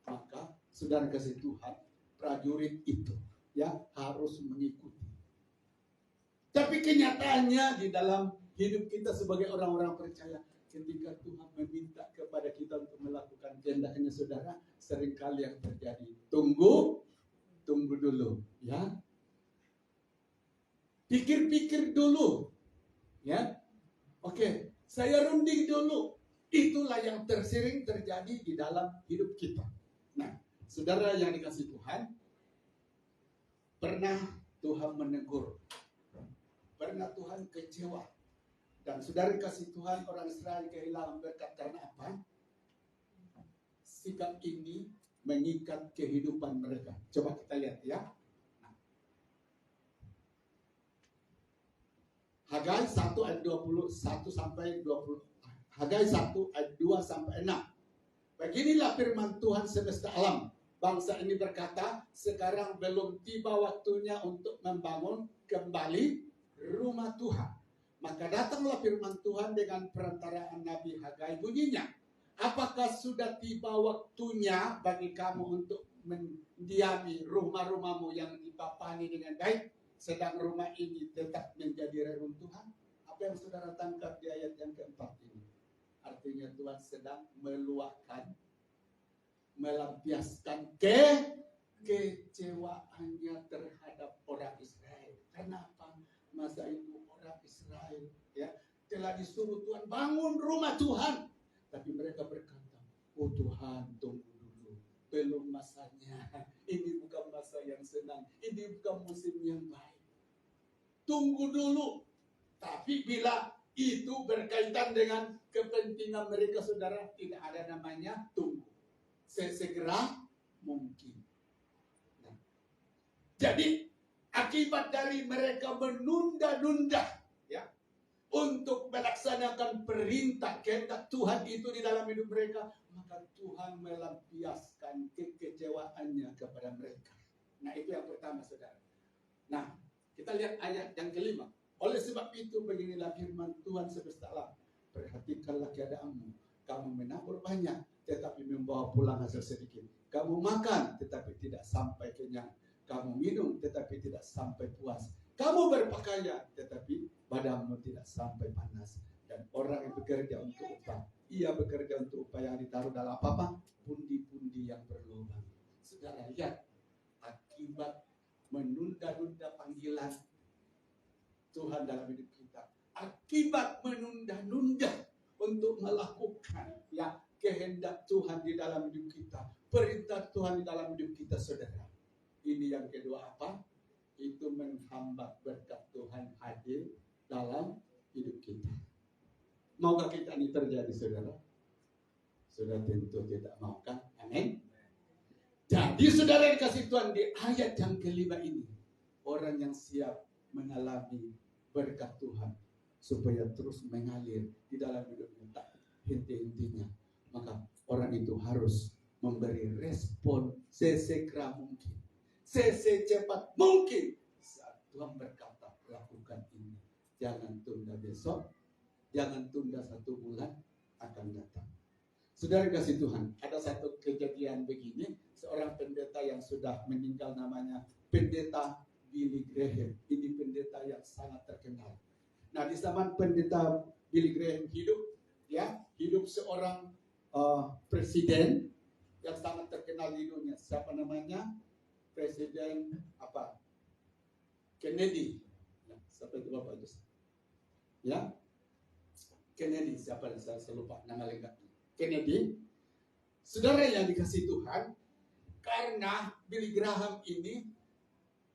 maka saudara kasih Tuhan, prajurit itu ya harus mengikuti. Tapi kenyataannya di dalam hidup kita sebagai orang-orang percaya, ketika Tuhan meminta kepada kita untuk melakukan kehendaknya, saudara, seringkali yang terjadi tunggu dulu, ya. Pikir-pikir dulu, ya. Oke, saya runding dulu. Itulah yang tersering terjadi di dalam hidup kita. Nah, saudara yang dikasih Tuhan, pernah Tuhan menegur, pernah Tuhan kecewa, dan saudara dikasih Tuhan, orang Israel kehilangan berkat karena apa? Sikap ini mengikat kehidupan mereka. Coba kita lihat ya. Hagai 1 ayat 21 sampai 20. Hagai 1 ayat 2 sampai 6. Beginilah firman Tuhan semesta alam. Bangsa ini berkata, sekarang belum tiba waktunya untuk membangun kembali rumah Tuhan. Maka datanglah firman Tuhan dengan perantaraan Nabi Hagai, bunyinya, apakah sudah tiba waktunya bagi kamu untuk mendiami rumah-rumahmu yang dipapangi dengan baik, sedang rumah ini tetap menjadi reruntuhan? Apa yang saudara tangkap di ayat yang keempat ini? Artinya Tuhan sedang meluahkan, melampiaskan kekecewaannya terhadap orang Israel. Kenapa? Masa itu orang Israel ya telah disuruh Tuhan bangun rumah Tuhan, tapi mereka berkata, oh Tuhan, tunggu dulu, belum masanya. Ini bukan masa yang senang, ini bukan musim yang baik. Tunggu dulu. Tapi bila itu berkaitan dengan kepentingan mereka, saudara, tidak ada namanya tunggu. Sesegera mungkin. Nah, jadi akibat dari mereka menunda-nunda ya untuk melaksanakan perintah kehendak Tuhan itu di dalam hidup mereka, maka Tuhan melampiaskan kekecewaannya kepada mereka. Nah, itu yang pertama, saudara. Nah, kita lihat ayat yang kelima. Oleh sebab itu beginilah firman Tuhan semesta alam, perhatikanlah keadaanmu. Kamu menabur banyak tetapi membawa pulang hasil sedikit. Kamu makan tetapi tidak sampai kenyang. Kamu minum tetapi tidak sampai puas. Kamu berpakaian tetapi badanmu tidak sampai panas. Dan orang yang bekerja untuk upah, ia bekerja untuk upah yang ditaruh dalam apa? Pundi-pundi yang berlubang. Saudara lihat, akibat menunda-nunda panggilan Tuhan dalam hidup kita, akibat menunda-nunda untuk melakukan ya kehendak Tuhan di dalam hidup kita, perintah Tuhan di dalam hidup kita, saudara. Ini yang kedua apa? Itu menghambat berkat Tuhan hadir dalam hidup kita. Maukah kita ini terjadi, saudara? Sudah tentu tidak mau, kan? Amin. Jadi saudara dikasih Tuhan, di ayat yang kelima ini, orang yang siap mengalami berkat Tuhan supaya terus mengalir di dalam hidupnya, tak henti-hentinya, maka orang itu harus memberi respon sesegera mungkin, secepat mungkin saat Tuhan berkata lakukan ini. Jangan tunda besok, jangan tunda 1 bulan akan datang. Saudara kasih Tuhan, ada satu kejadian begini, seorang pendeta yang sudah meninggal, namanya Pendeta Billy Graham. Ini pendeta yang sangat terkenal. Nah, di zaman pendeta Billy Graham hidup, ya, hidup seorang presiden yang sangat terkenal di dunia. Siapa namanya? Presiden apa? Kennedy. Ya, siapa itu Bapak itu? Ya, Kennedy. Siapa? Saya lupa nama lengkapnya. Kennedy. Saudara yang dikasih Tuhan, karena Billy Graham ini,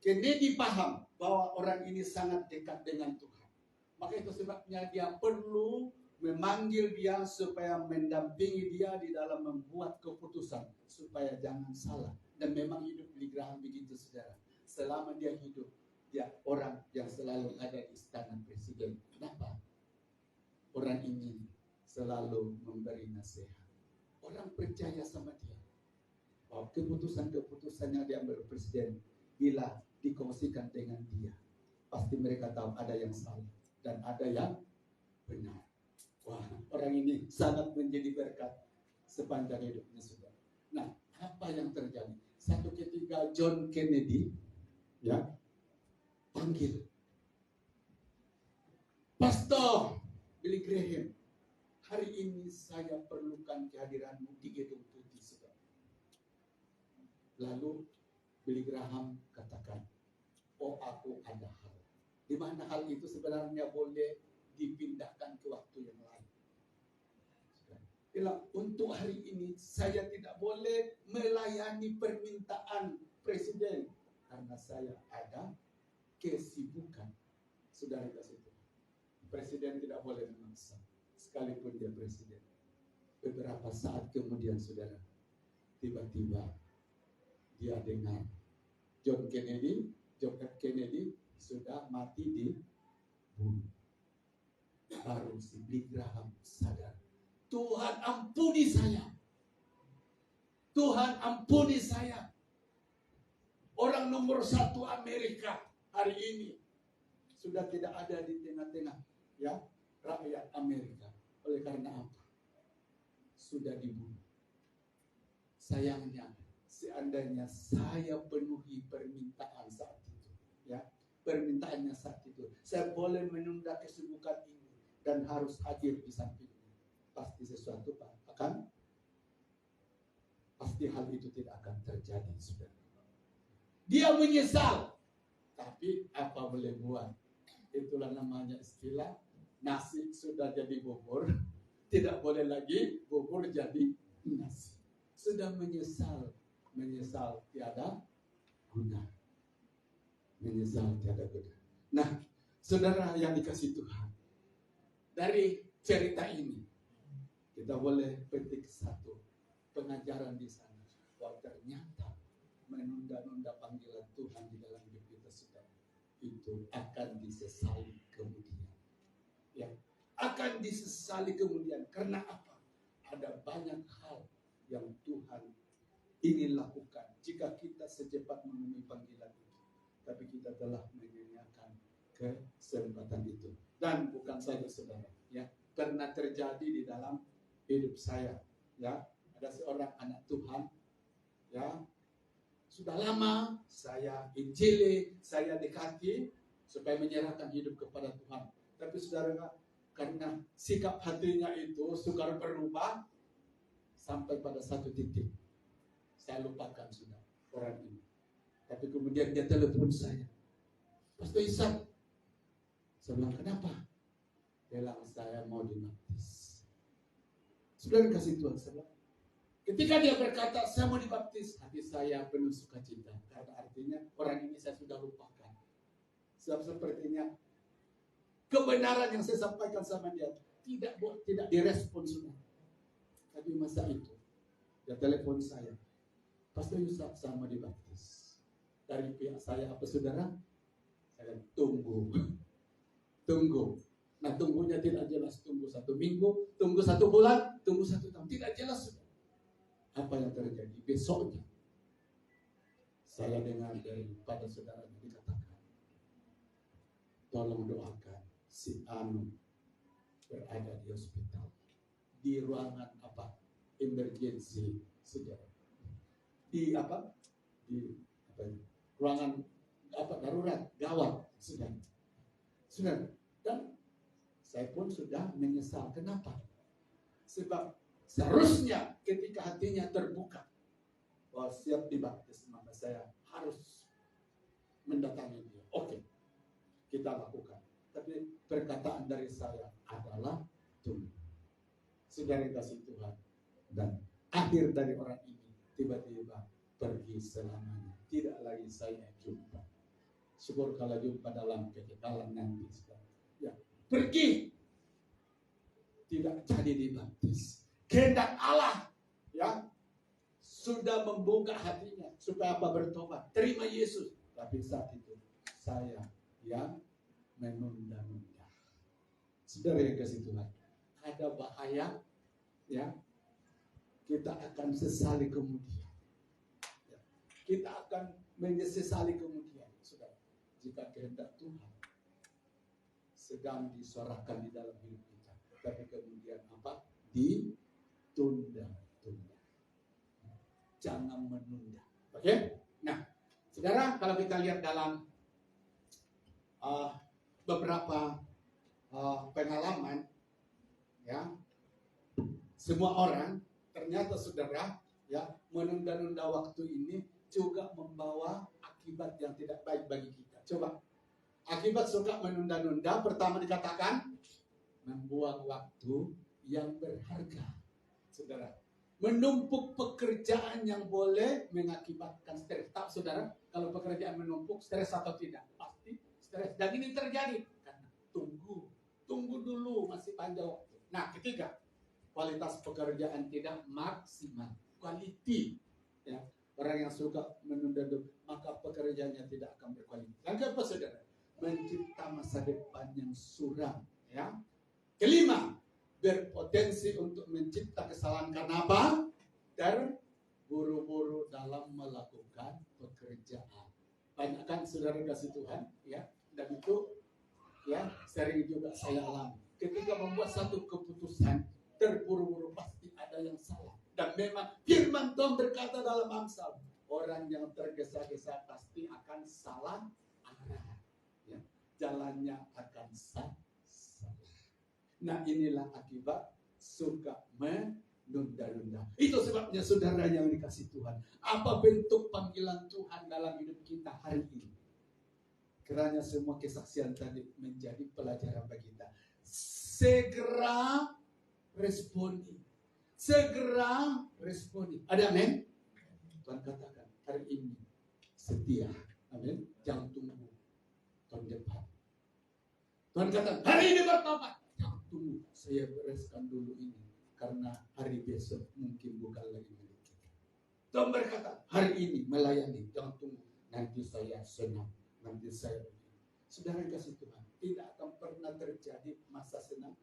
Kennedy paham bahwa orang ini sangat dekat dengan Tuhan. Maka itu sebabnya dia perlu memanggil dia supaya mendampingi dia di dalam membuat keputusan supaya jangan salah. Dan memang hidup Billy Graham begitu, saudara. Selama dia hidup, dia orang yang selalu ada di istana presiden. Kenapa? Orang ini selalu memberi nasihat. Orang percaya sama dia. Bahwa keputusan-keputusan yang diambil presiden, bila dikongsikan dengan dia, pasti mereka tahu ada yang salah dan ada yang benar. Wah, orang ini sangat menjadi berkat sepanjang hidupnya, saudara. Nah, apa yang terjadi? Satu ketika John Kennedy, ya, panggil Pastor Billy Graham, hari ini saya perlukan kehadiranmu di Gedung Putih, saudara. Lalu Billy Graham katakan, oh aku ada hal. Di mana hal itu sebenarnya boleh dipindahkan ke waktu yang lain. Bilang, untuk hari ini saya tidak boleh melayani permintaan presiden karena saya ada kesibukan. Saudara kasih itu. Presiden tidak boleh memaksa, sekalipun dia presiden. Beberapa saat kemudian, saudara, tiba-tiba dia dengar John F. Kennedy sudah mati di bumi. Baru si Billy Graham sadar, Tuhan ampuni saya. Tuhan ampuni saya. Orang nomor 1 Amerika hari ini sudah tidak ada di tengah-tengah, ya, rakyat Amerika. Oleh karena apa? Sudah dibunuh. Sayangnya, seandainya saya penuhi permintaan saat itu, ya, permintaannya saat itu, saya boleh menunda kesibukan ini dan harus hadir di sampingnya. Pasti sesuatu pasti hal itu tidak akan terjadi, saudara. Dia menyesal, tapi apa boleh buat? Itulah namanya istilah, nasi sudah jadi bubur, tidak boleh lagi bubur jadi nasi. Sudah menyesal tiada guna. Menyesal tiada guna. Nah, saudara yang dikasih Tuhan, dari cerita ini kita boleh petik satu pengajaran di sana, bahwa ternyata menunda-nunda panggilan Tuhan di dalam hidup kita, saudara, itu akan disesali kemudian. Ya, akan disesali kemudian. Karena apa? Ada banyak hal yang Tuhan ingin lakukan jika kita secepat memenuhi panggilan itu. Tapi kita telah menyanyiakan kesempatan itu. Dan bukan saja, saudara, ya, pernah terjadi di dalam hidup saya, ya, ada seorang anak Tuhan, ya, sudah lama saya injili, saya dekati supaya menyerahkan hidup kepada Tuhan. Tapi saudara, karena sikap hatinya itu sukar berubah, sampai pada satu titik saya lupakan sudah orang ini. Tapi kemudian dia telepon saya, Pastor Ishak. Saya bilang, kenapa? Dia bilang, saya mau dibaptis. Saudara kasih Tuhan, saya, ketika dia berkata saya mau dibaptis, hati saya penuh sukacita, karena artinya orang ini saya sudah lupakan. Sebab sepertinya kebenaran yang saya sampaikan sama dia tidak direspon sudah. Tapi masa itu dia telepon saya, Pastor Yusuf, saya mau dibaptis. Dari pihak saya apa, saudara? Saya tunggu. Nah, tunggunya tidak jelas, tunggu 1 minggu, tunggu 1 bulan, tunggu 1 tahun, tidak jelas. Apa yang terjadi besoknya? Saya dengar daripada saudara dikatakan, tolong doakan si Anu berada di hospital, di ruangan apa? Emergency, saudara. Di ruangan darurat, gawat, sudah. Dan saya pun sudah menyesal. Kenapa? Sebab seharusnya ketika hatinya terbuka, bahwa siap dibaptis, maka saya harus mendatangi dia. Oke, kita lakukan. Tapi perkataan dari saya adalah tunggu. Saudara kasih Tuhan. Dan akhir dari orang ini tiba-tiba pergi selamanya. Tidak lagi saya jumpa. Syukur kalau jumpa dalam kekekalan nanti. Ya, pergi. Tidak jadi dibaptis. Kehendak Allah, ya, sudah membuka hatinya supaya apa? Bertobat, terima Yesus. Tapi saat itu saya yang menunda-nunda. Saudara yang kasih Tuhan, ada bahaya, ya, kita akan sesali kemudian. Ya, kita akan menyesali kemudian, saudara, jika kehendak Tuhan sedang disuarakan di dalam hidup kita, tapi kemudian apa? Ditunda-tunda. Jangan menunda. Oke? Nah, saudara, kalau kita lihat dalam beberapa pengalaman, ya, semua orang ternyata, saudara, ya, menunda-nunda waktu ini juga membawa akibat yang tidak baik bagi kita. Coba, akibat suka menunda-nunda, pertama dikatakan membuang waktu yang berharga, saudara. Menumpuk pekerjaan yang boleh mengakibatkan stres. Tak, saudara, kalau pekerjaan menumpuk, stres atau tidak? Pasti stres. Dan ini terjadi karena tunggu dulu, masih panjang waktu. Nah, ketiga, kualitas pekerjaan tidak maksimal. Quality, ya. Orang yang suka menunda, maka pekerjaannya tidak akan berkualitas. Dan apa, saudara? Mencipta masa depan yang suram, ya. Kelima, berpotensi untuk mencipta kesalahan karena apa? Terburu-buru dalam melakukan pekerjaan. Banyak kan saudara kasih Tuhan, ya, dan itu, ya, sering juga saya alami. Ketika membuat satu keputusan terburu-buru, pasti ada yang salah. Dan memang firman Tuhan berkata dalam Amsal, orang yang tergesa-gesa pasti akan salah arah, ya. Jalannya akan salah. Nah, inilah akibat suka menunda-nunda. Itu sebabnya, saudara yang dikasih Tuhan, apa bentuk panggilan Tuhan dalam hidup kita hari ini? Kiranya semua kesaksian tadi menjadi pelajaran bagi kita. Segera responi. Segera responi. Ada amin? Tuhan katakan hari ini setia. Amin. Jangan tunggu tahun depan. Tuhan katakan hari ini bertobat. Tunggu, saya bereskan dulu ini karena hari besok mungkin bukan lagi milik kita. Tuhan berkata, hari ini melayani, jangan tunggu, nanti saya senang, nanti saya begini. Saudara kasih Tuhan, tidak akan pernah terjadi masa senang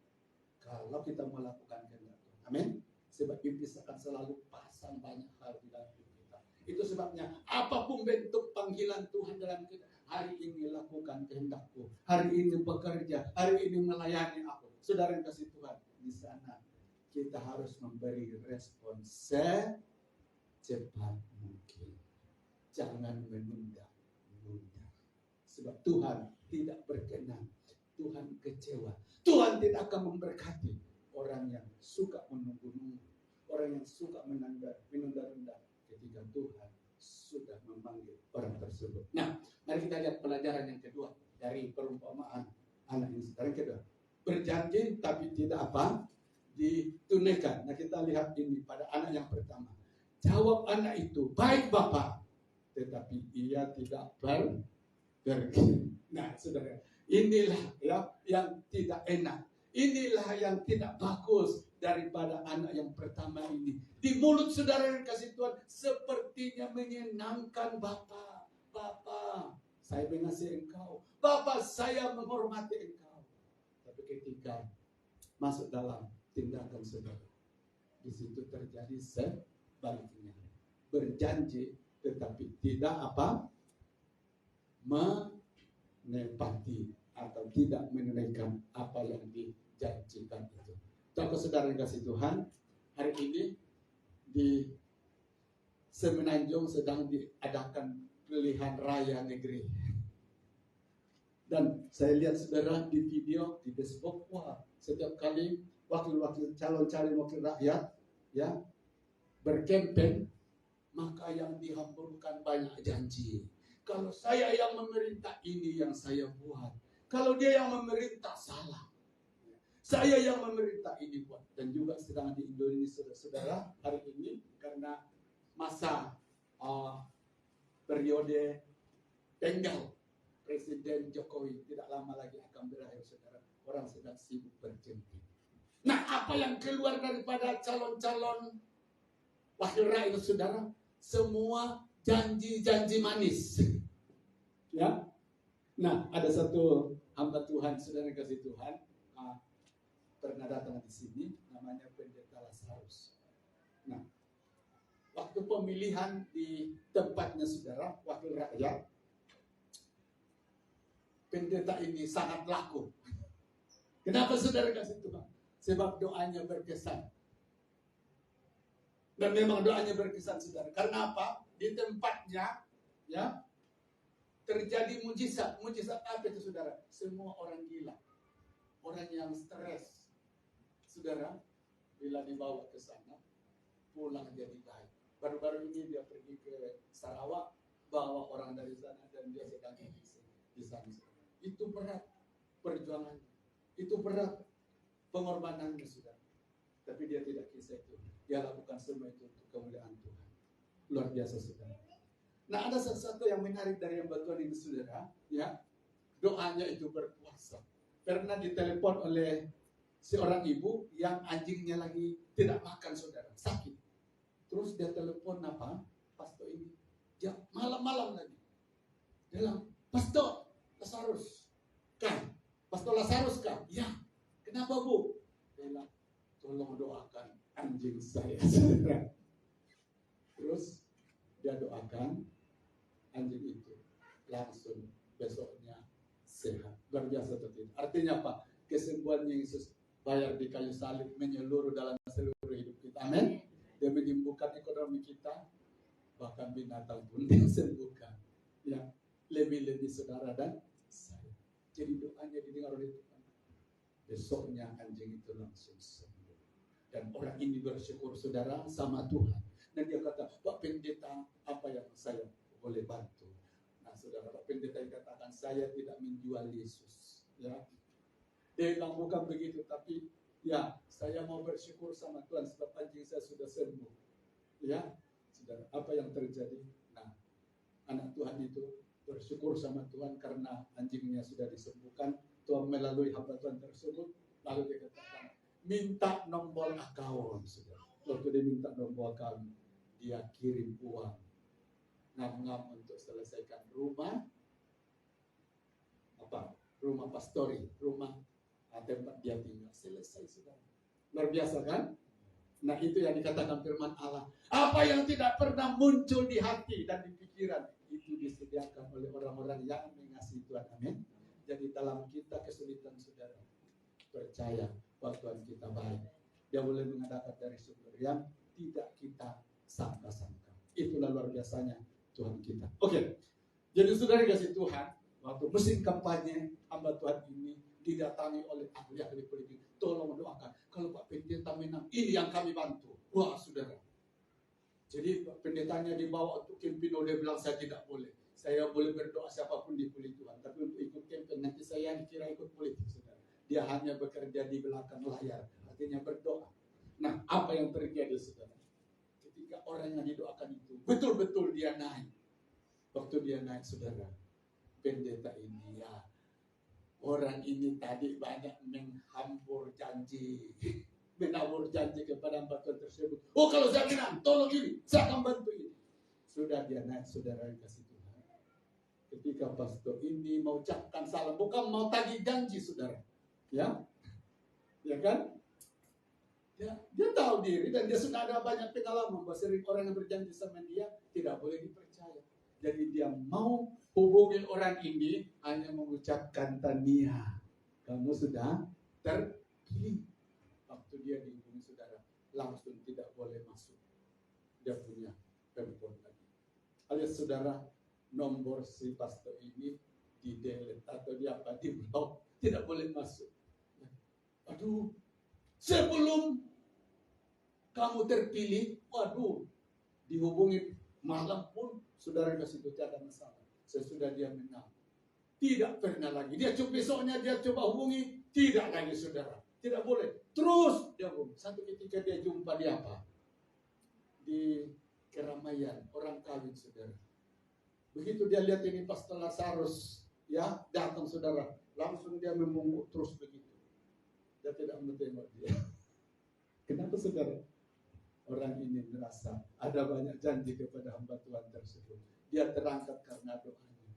kalau kita melakukan kehendak Tuhan. Amin. Sebab iblis akan selalu pasang banyak hal di dalam hidup kita. Itu sebabnya apapun bentuk panggilan Tuhan dalam kita, hari ini lakukan kehendakku, hari ini bekerja, hari ini melayani aku. Saudara yang kasih Tuhan, di sana kita harus memberi respon secepat mungkin. Jangan menunda. Sebab Tuhan tidak berkenan. Tuhan kecewa. Tuhan tidak akan memberkati orang yang suka menunggu-nunggu, orang yang suka menunda-nunda ketika Tuhan sudah memanggil orang tersebut. Nah, mari kita lihat pelajaran yang kedua dari perumpamaan anak ini. Yang kedua, berjanji tapi tidak apa? Ditunaikan. Nah, kita lihat ini pada anak yang pertama. Jawab anak itu, baik Bapak, tetapi ia tidak pergi. Nah, saudara, inilah, ya, yang tidak enak. Inilah yang tidak bagus daripada anak yang pertama ini. Di mulut saudara yang kasih Tuhan sepertinya menyenangkan Bapak. Bapak, saya mengasihi engkau. Bapak, saya menghormati engkau. Tapi ketika masuk dalam tindakan saudara, di situ terjadi sebaliknya. Berjanji tetapi tidak apa? Menepati atau tidak menunaikan apa yang dijanjikan itu. Contoh saudara yang kasih Tuhan, hari ini di Semenanjung sedang diadakan pilihan raya negeri. Dan saya lihat saudara di video di Facebook, wah setiap kali wakil-wakil calon wakil rakyat ya berkempen, maka yang dihamburkan banyak janji. Kalau saya yang memerintah, ini yang saya buat. Kalau dia yang memerintah, salah. Saya yang memerintah, ini buat. Dan juga sedang di Indonesia saudara hari ini karena masa periode tenggal Presiden Jokowi tidak lama lagi akan berakhir saudara. Orang sedang sibuk berkempen. Nah, apa yang keluar daripada calon-calon wakil rakyat saudara? Semua janji-janji manis. Ya. Nah, ada satu hamba Tuhan, saudara kasih Tuhan, pernah datang di sini, namanya Pendeta Lazarus. Nah, waktu pemilihan di tempatnya saudara, wakil rakyat, pendeta ini sangat laku. Kenapa saudara kasih Tuhan? Sebab doanya berkesan. Dan memang doanya berkesan saudara. Karena apa? Di tempatnya ya terjadi mujizat. Mujizat apa itu saudara? Semua orang gila. Orang yang stres. Saudara, bila dibawa ke sana, pulang jadi baik. Baru-baru ini dia pergi ke Sarawak, bawa orang dari sana dan dia sedang di sana. Itu berat perjuangan. Itu berat pengorbanannya saudara. Tapi dia tidak kisah itu. Dia lakukan semua itu untuk kemuliaan Tuhan. Luar biasa saudara. Nah, ada sesuatu yang menarik dari yang Tuhan ini saudara, ya. Doanya itu berkuasa. Pernah ditelepon oleh seorang ibu yang anjingnya lagi tidak makan saudara, sakit. Terus dia telepon apa? Pastor ini. Ya, malam-malam lagi. Dia bilang, Pastor Lazarus kan? Pastor Lazarus kan? Ya. Kenapa Bu? Dia bilang, tolong doakan anjing saya saudara. Terus dia doakan anjing itu langsung besoknya sehat. Luar biasa betul. Artinya apa? Kesembuhan yang Yesus bayar di kayu salib menyeluruh dalam seluruh hidup kita. Amin. Dia menyembuhkan ekonomi kita, bahkan binatang pun disembuhkan. Ya, lebih-lebih saudara dan saya. Jadi doanya didengar oleh Tuhan. Besoknya anjing itu langsung sembuh. Dan orang ini bersyukur saudara sama Tuhan. Dan dia kata, Pak Pendeta, apa yang saya boleh bantu? Nah saudara, Pak Pendeta yang katakan, saya tidak menjual Yesus. Ya, dia bilang bukan begitu, tapi ya saya mau bersyukur sama Tuhan sebab anjing saya sudah sembuh. Ya, saudara, apa yang terjadi? Nah, anak Tuhan itu bersyukur sama Tuhan karena anjingnya sudah disembuhkan. Tuhan melalui hamba Tuhan tersebut, lalu dia katakan, minta nombor akun, saudara. Waktu dia minta nombor akun, dia kirim uang ngam-ngam untuk selesaikan rumah pastori, rumah tempat dia tinggal. Selesai saudara. Luar biasa kan? Nah itu yang dikatakan firman Allah. Apa yang tidak pernah muncul di hati dan di pikiran, itu disediakan oleh orang-orang yang mengasihi Tuhan. Amin. Jadi dalam kita kesulitan saudara, percaya bahwa Tuhan kita baik. Dia boleh mengadakan dari sumber yang tidak kita sangka-sangka. Itulah luar biasanya Tuhan kita. Oke. Jadi saudara kasih Tuhan, waktu musim kampanye, hamba Tuhan ini didatangi oleh ahli-ahli politik. Tolong doakan. Kalau Pak Pendeta menang, ini yang kami bantu. Wah saudara. Jadi pendetanya dibawa untuk campaign, dia bilang saya tidak boleh. Saya boleh berdoa siapapun dipilih Tuhan. Tapi untuk ikut campaign, nanti saya dikira ikut politik saudara. Dia hanya bekerja di belakang layar. Artinya berdoa. Nah apa yang terjadi saudara? Ketika orang yang didoakan itu, betul-betul dia naik. Waktu dia naik saudara, pendeta ini ya, orang ini tadi banyak menghambur janji, menabur janji kepada hamba Tuhan tersebut. Oh kalau saya menang, tolong ini, saya akan bantu ini. Sudah dia naik saudara kasih Tuhan. Ketika pastor ini mau ucapkan salam, bukan mau tagih janji saudara, ya kan? Ya, dia tahu diri dan dia sudah ada banyak pengalaman bahwa sering orang yang berjanji sama dia tidak boleh dipercaya. Jadi dia mau hubungi orang ini hanya mengucapkan tahniah. Kamu sudah terpilih. Waktu dia dihubungi saudara, langsung tidak boleh masuk. Dia punya handphone lagi. Alias saudara, nomor si pastor ini di delete atau di apa, di blok, tidak boleh masuk. Aduh, sebelum kamu terpilih, waduh, dihubungi malam pun saudara kasih itu tidak ada masalah. Sesudah dia menang, tidak pernah lagi. Dia coba besoknya dia coba hubungi, tidak lagi saudara. Tidak boleh. Terus dia hubungi. Satu ketika dia jumpa di apa? Di keramaian orang kawin saudara. Begitu dia lihat ini Pastor Lazarus ya datang saudara, langsung dia memungut terus begitu. Dia tidak menengok dia. Kenapa saudara? Orang ini merasa ada banyak janji kepada hamba Tuhan tersebut. Dia terangkat karena doanya.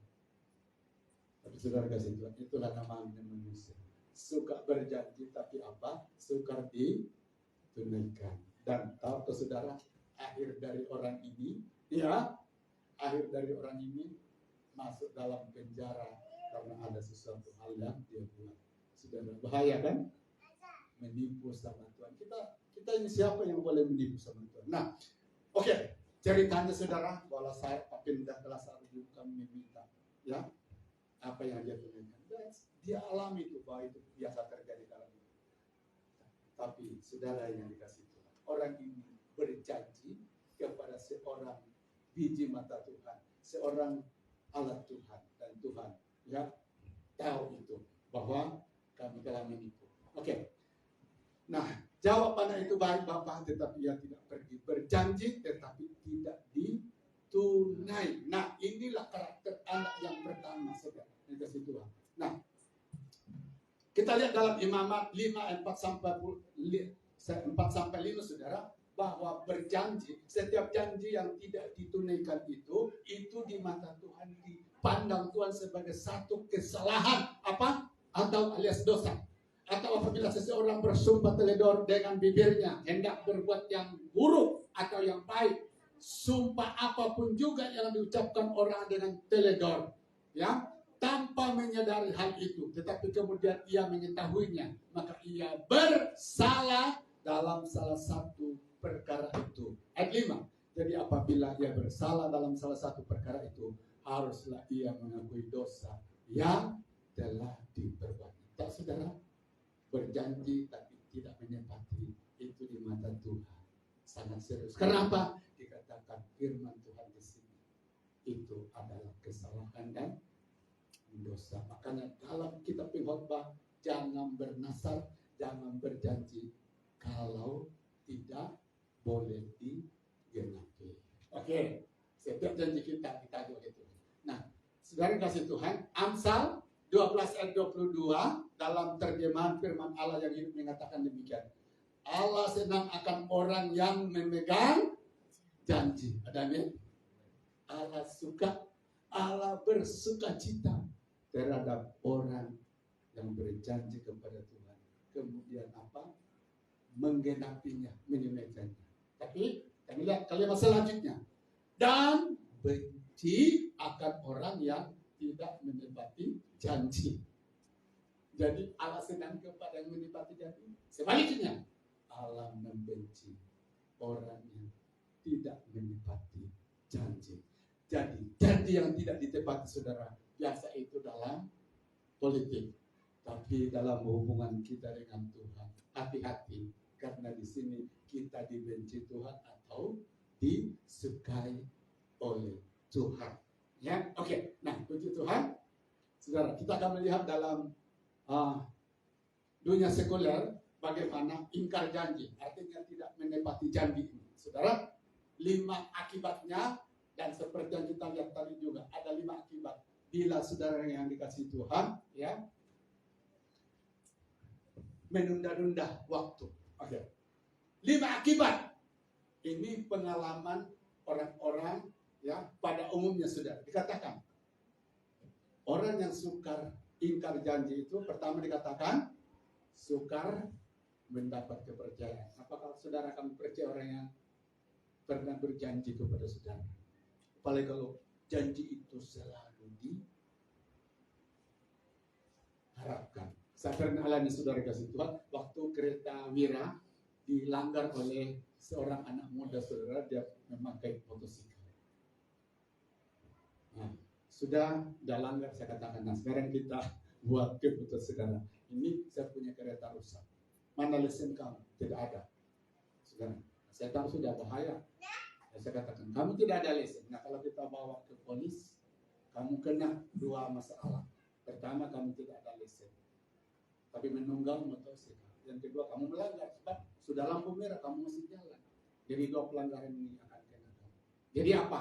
Tapi saudara kasih Tuhan, itulah namanya manusia. Suka berjanji tapi apa? Sukar ditunaikan. Dan tahu ke saudara, akhir dari orang ini, ya, akhir dari orang ini masuk dalam penjara karena ada sesuatu hal yang dia buat. Saudara, bahaya kan? Menipu sama Tuhan. Kita ini siapa yang boleh menipu sama Tuhan? Nah, oke. Ceritanya saudara, bahwa saya pindah ke Lazarus juga kami meminta, ya, apa yang dia tunaikan. Dia alami itu bahwa itu biasa terjadi dalam hidup. Tapi saudara yang dikasih Tuhan, orang ini berjanji kepada seorang biji mata Tuhan, seorang alat Tuhan, dan Tuhan ya tahu itu bahwa kami telah menipu. Oke. Nah, jawabannya itu baik Bapak, tetapi ia tidak pergi. Berjanji tetapi tidak ditunai. Nah, inilah karakter anak yang pertama saudara yang kasih Tuhan. Nah, kita lihat dalam Imamat 4-5 saudara, bahwa berjanji, setiap janji yang tidak ditunaikan itu di mata Tuhan dipandang Tuhan sebagai satu kesalahan apa? Atau alias dosa. Atau apabila seseorang bersumpah teledor dengan bibirnya hendak berbuat yang buruk atau yang baik, sumpah apapun juga yang diucapkan orang dengan teledor, ya, tanpa menyadari hal itu, tetapi kemudian ia mengetahuinya, maka ia bersalah dalam salah satu perkara itu. Ayat 5. Jadi apabila ia bersalah dalam salah satu perkara itu, haruslah ia mengakui dosa yang telah diperbuat. Tak saudara? Berjanji tapi tidak menepati itu di mata Tuhan sangat serius. Kenapa? Dikatakan firman Tuhan di sini itu adalah kesalahan dan dosa. Makanya dalam kitab pengkhotbah jangan bernasar, jangan berjanji kalau tidak boleh digenapi. Oke, setiap janji kita juga itu. Nah, saudara kasih Tuhan, Amsal 12 ayat 22 dalam terjemahan firman Allah yang hidup mengatakan demikian. Allah senang akan orang yang memegang janji. Ada amin? Allah suka, Allah bersuka cita terhadap orang yang berjanji kepada Tuhan. Kemudian apa? Menggenapinya, menunaikannya. Tapi kita lihat kalimat selanjutnya. Dan benci akan orang yang tidak menepati janji. Jadi Allah senang kepada yang menepati janji. Sebaliknya, Allah membenci orang yang tidak menepati janji. Jadi janji yang tidak ditepati saudara, biasa itu dalam politik. Tapi dalam hubungan kita dengan Tuhan, hati-hati, karena di sini kita dibenci Tuhan atau disukai oleh Tuhan. Ya, oke. Nah, puji Tuhan, saudara, kita akan melihat dalam dunia sekuler bagaimana ingkar janji, artinya tidak menepati janji ini. Saudara, 5 akibatnya, dan seperti yang kita lihat tadi juga ada 5 akibat bila saudara yang dikasih Tuhan, ya, menunda-nunda waktu. Oke. 5 akibat. Ini pengalaman orang-orang ya pada umumnya saudara. Dikatakan orang yang sukar ingkar janji itu pertama dikatakan sukar mendapat kepercayaan. Apakah saudara akan percaya orang yang pernah berjanji kepada saudara? Apalagi kalau janji itu selalu diharapkan. Saya pernah alami saudara kasih Tuhan waktu kereta Wira dilanggar oleh seorang anak muda saudara, dia memakai motosiklet. Nah, sudah langgar, saya katakan, nah sekarang kita buat keputusan saudara. Ini saya punya kereta rusak. Mana lesen kamu? Tidak ada. Saudara, saya tahu sudah bahaya. Saya katakan, kamu tidak ada lesen. Nah kalau kita bawa ke polis, kamu kena 2 masalah. Pertama, kamu tidak ada lesen, tapi menunggang motosiklet. Yang kedua, kamu melanggar sebab sudah lampu merah, kamu masih jalan. Jadi 2 pelanggaran ini akan kena kamu. Jadi apa?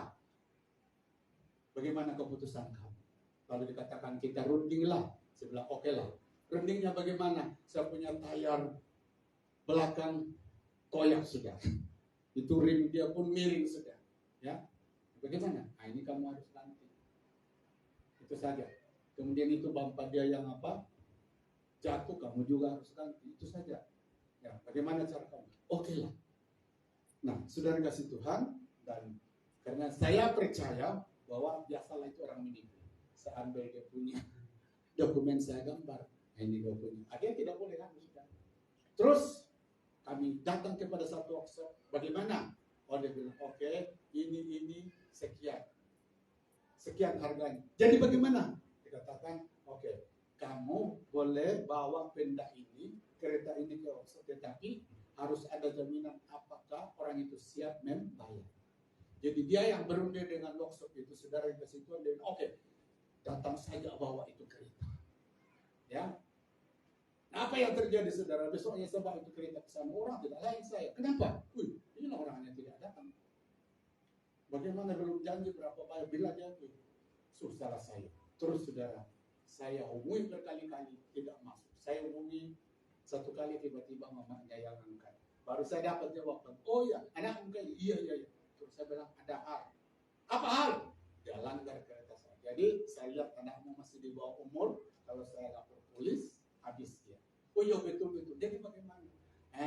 Bagaimana keputusan kamu? Lalu dikatakan kita runding lah. Saya bilang oke lah. Rundingnya bagaimana? Saya punya tayar belakang koyak sudah. Itu rim dia pun miring sudah. Ya, bagaimana? Nah ini kamu harus ganti. Itu saja. Kemudian itu bumper dia yang apa? Jatuh, kamu juga harus ganti. Itu saja. Ya, bagaimana cara kamu? Oke lah. Nah, saudara kasih Tuhan, dan karena saya percaya bahwa biasalah itu orang menipu. Saya ambil dia punya dokumen, saya gambar. Nah, ini dia punya. Dia tidak boleh kan? Sudah. Terus kami datang kepada satu workshop. Bagaimana? Oh, dia bilang, oke, ini sekian harganya. Jadi bagaimana? Dikatakan, oke, kamu boleh bawa benda ini, kereta ini ke workshop, tetapi harus ada jaminan apakah orang itu siap membayar. Jadi dia yang berunding dengan workshop itu, saudara yang kasih Tuhan, dia bilang, oke, datang saja bawa itu kereta. Ya. Nah, apa yang terjadi saudara? Besoknya saya bawa itu kereta ke sana, orang tidak lain saya. Kenapa? Inilah orangnya tidak datang. Bagaimana belum janji berapa bayar? Bila dia salah saya. Terus saudara, saya hubungi berkali-kali tidak masuk. Saya hubungi satu kali, tiba-tiba mamanya yang angkat. Baru saya dapat jawaban. Oh ya, anak angkat. Iya. Terus saya bilang ada hal. Apa hal? Dia langgar kereta saya. Jadi saya lihat anakmu masih di bawah umur. Kalau saya lapor polis, habis dia. Oh iya betul. Jadi bagaimana?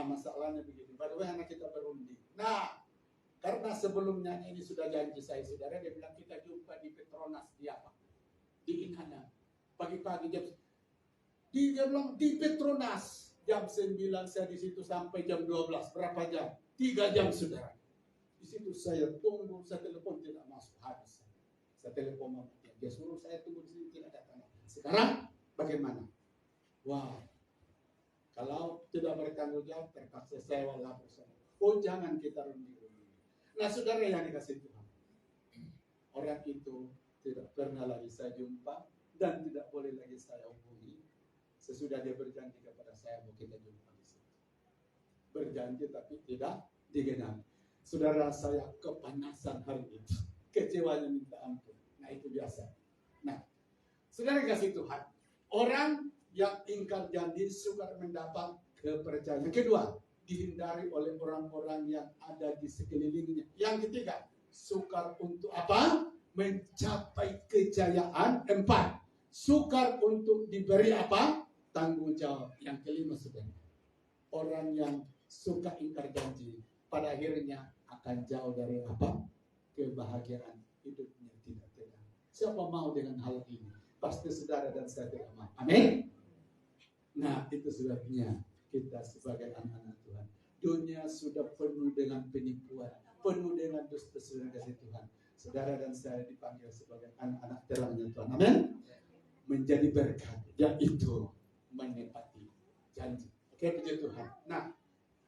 Masalahnya begini. Bagaimana kita berunding? Nah, karena sebelumnya ini sudah janji saya, saudara, dia bilang kita jumpa di Petronas di apa? Di Inhana. Pagi-pagi dia bilang di Petronas jam 9 saya di situ sampai jam 12. Berapa jam? 3 jam saudara. Di situ saya tunggu, saya telepon tidak masuk, habis. Saya telepon mama, dia suruh saya tunggu di sini tidak datang. Sekarang bagaimana? Wah, kalau tidak bertanggung jawab terpaksa saya lapor sana. Oh jangan kita runding. Nah saudara yang dikasih Tuhan, orang itu tidak pernah lagi saya jumpa dan tidak boleh lagi saya hubungi. Sesudah dia berjanji kepada saya mau kita jumpa di situ. Berjanji tapi tidak digenapi. Saudara, saya kepanasan hari itu, kecewanya minta ampun. Nah itu biasa. Nah, saudara kasih Tuhan, orang yang ingkar janji sukar mendapat kepercayaan. Yang kedua, dihindari oleh orang-orang yang ada di sekelilingnya. Yang ketiga, sukar untuk apa? Mencapai kejayaan. 4, sukar untuk diberi apa? Tanggung jawab. Yang kelima, saudara, orang yang suka ingkar janji pada akhirnya akan jauh dari apa? Kebahagiaan hidupnya tidak tenang. Siapa mau dengan hal ini? Pasti saudara dan saya tidak mau. Amin. Nah, itu sebabnya kita sebagai anak-anak Tuhan, dunia sudah penuh dengan penipuan, penuh dengan dusta, saudara kasih Tuhan. Saudara dan saya dipanggil sebagai anak-anak terangnya Tuhan. Amin. Menjadi berkat, yaitu menepati janji. Oke, puji Tuhan. Nah,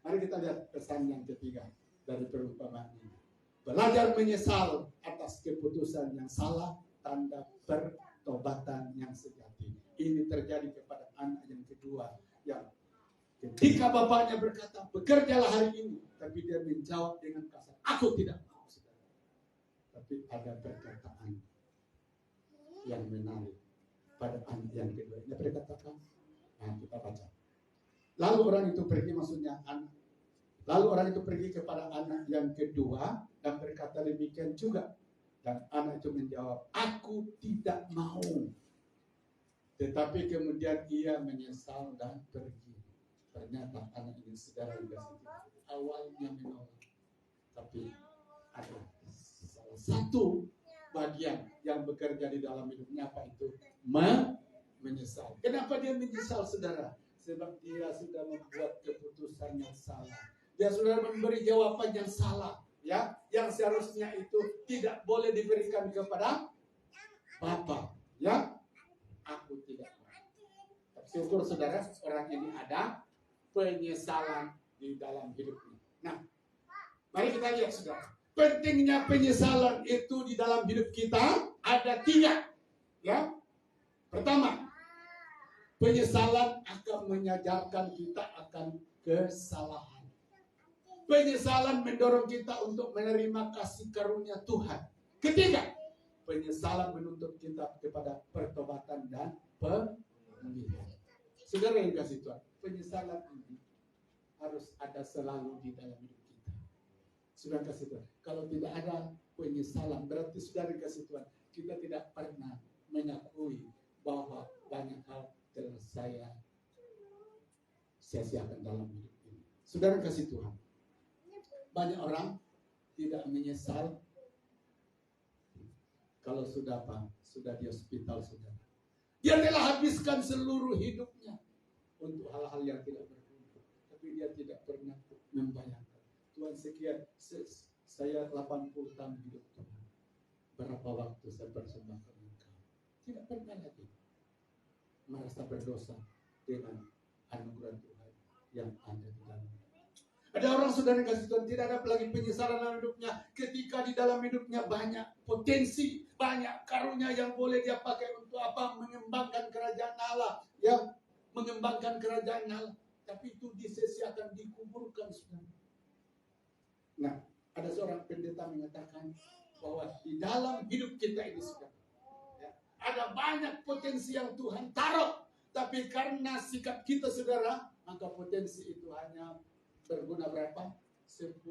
mari kita lihat pesan yang ketiga dari perumpamaan ini. Belajar menyesal atas keputusan yang salah, tanda pertobatan yang sejati. Ini terjadi kepada anak yang kedua, yang ketika bapaknya berkata, bekerjalah hari ini, tapi dia menjawab dengan kasar, aku tidak mau, saudara. Tapi ada perkataan yang menarik pada anak yang kedua. Dia berkatakan, nah kita baca. Lalu orang itu pergi, maksudnya anak. Lalu orang itu pergi kepada anak yang kedua dan berkata demikian juga. Dan anak itu menjawab, aku tidak mau. Tetapi kemudian ia menyesal dan pergi. Ternyata anak ini saudara dikasih awalnya menolak, tapi ada salah satu bagian yang bekerja di dalam hidupnya, apa itu? Menyesal. Kenapa dia menyesal, saudara? Sebab dia sudah membuat keputusan yang salah. Dia sudah memberi jawaban yang salah, ya, yang seharusnya itu tidak boleh diberikan kepada Bapa, ya, aku tidak mau. Tapi syukur saudara, orang ini ada penyesalan di dalam hidupnya. Nah, mari kita lihat saudara. Pentingnya penyesalan itu di dalam hidup kita ada 3. Ya, pertama, penyesalan akan menyadarkan kita akan kesalahan. Penyesalan mendorong kita untuk menerima kasih karunia Tuhan. Ketiga, penyesalan menuntut kita kepada pertobatan dan pemulihan. Saudara yang kasih Tuhan, penyesalan ini harus ada selalu di dalam hidup kita. Saudara kasih Tuhan, kalau tidak ada penyesalan, berarti saudara kasih Tuhan, kita tidak pernah mengakui bahwa banyak hal telah saya sia-siakan dalam hidup ini. Saudara kasih Tuhan, banyak orang tidak menyesal kalau sudah di hospital saudara. Dia telah habiskan seluruh hidupnya untuk hal-hal yang tidak berguna, tapi dia tidak pernah membayangkan, Tuhan sekian, saya 80 tahun hidup Tuhan, berapa waktu saya persembahkan Engkau. Tidak pernah lagi merasa berdosa dengan anugerah Tuhan yang ada di dalam. Ada orang saudara kasih Tuhan tidak ada lagi penyesalan dalam hidupnya ketika di dalam hidupnya banyak potensi, banyak karunia yang boleh dia pakai untuk apa? Mengembangkan kerajaan Allah, ya, mengembangkan kerajaan Allah. Tapi itu disia-siakan, dikuburkan saudara. Nah, ada seorang pendeta mengatakan bahwa di dalam hidup kita ini saudara, ya, ada banyak potensi yang Tuhan taruh, tapi karena sikap kita saudara, maka potensi itu hanya berguna berapa? 10%.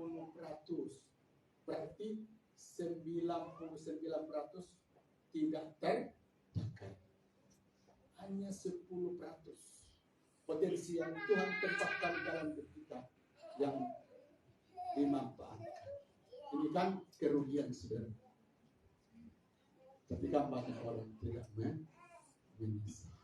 Berarti 99% tidak terpakai. Hanya 10% potensi yang Tuhan tempatkan dalam hidup kita yang dimanfaatkan. Ini kan kerugian saudara. Ketika banyak orang tidak menyesal.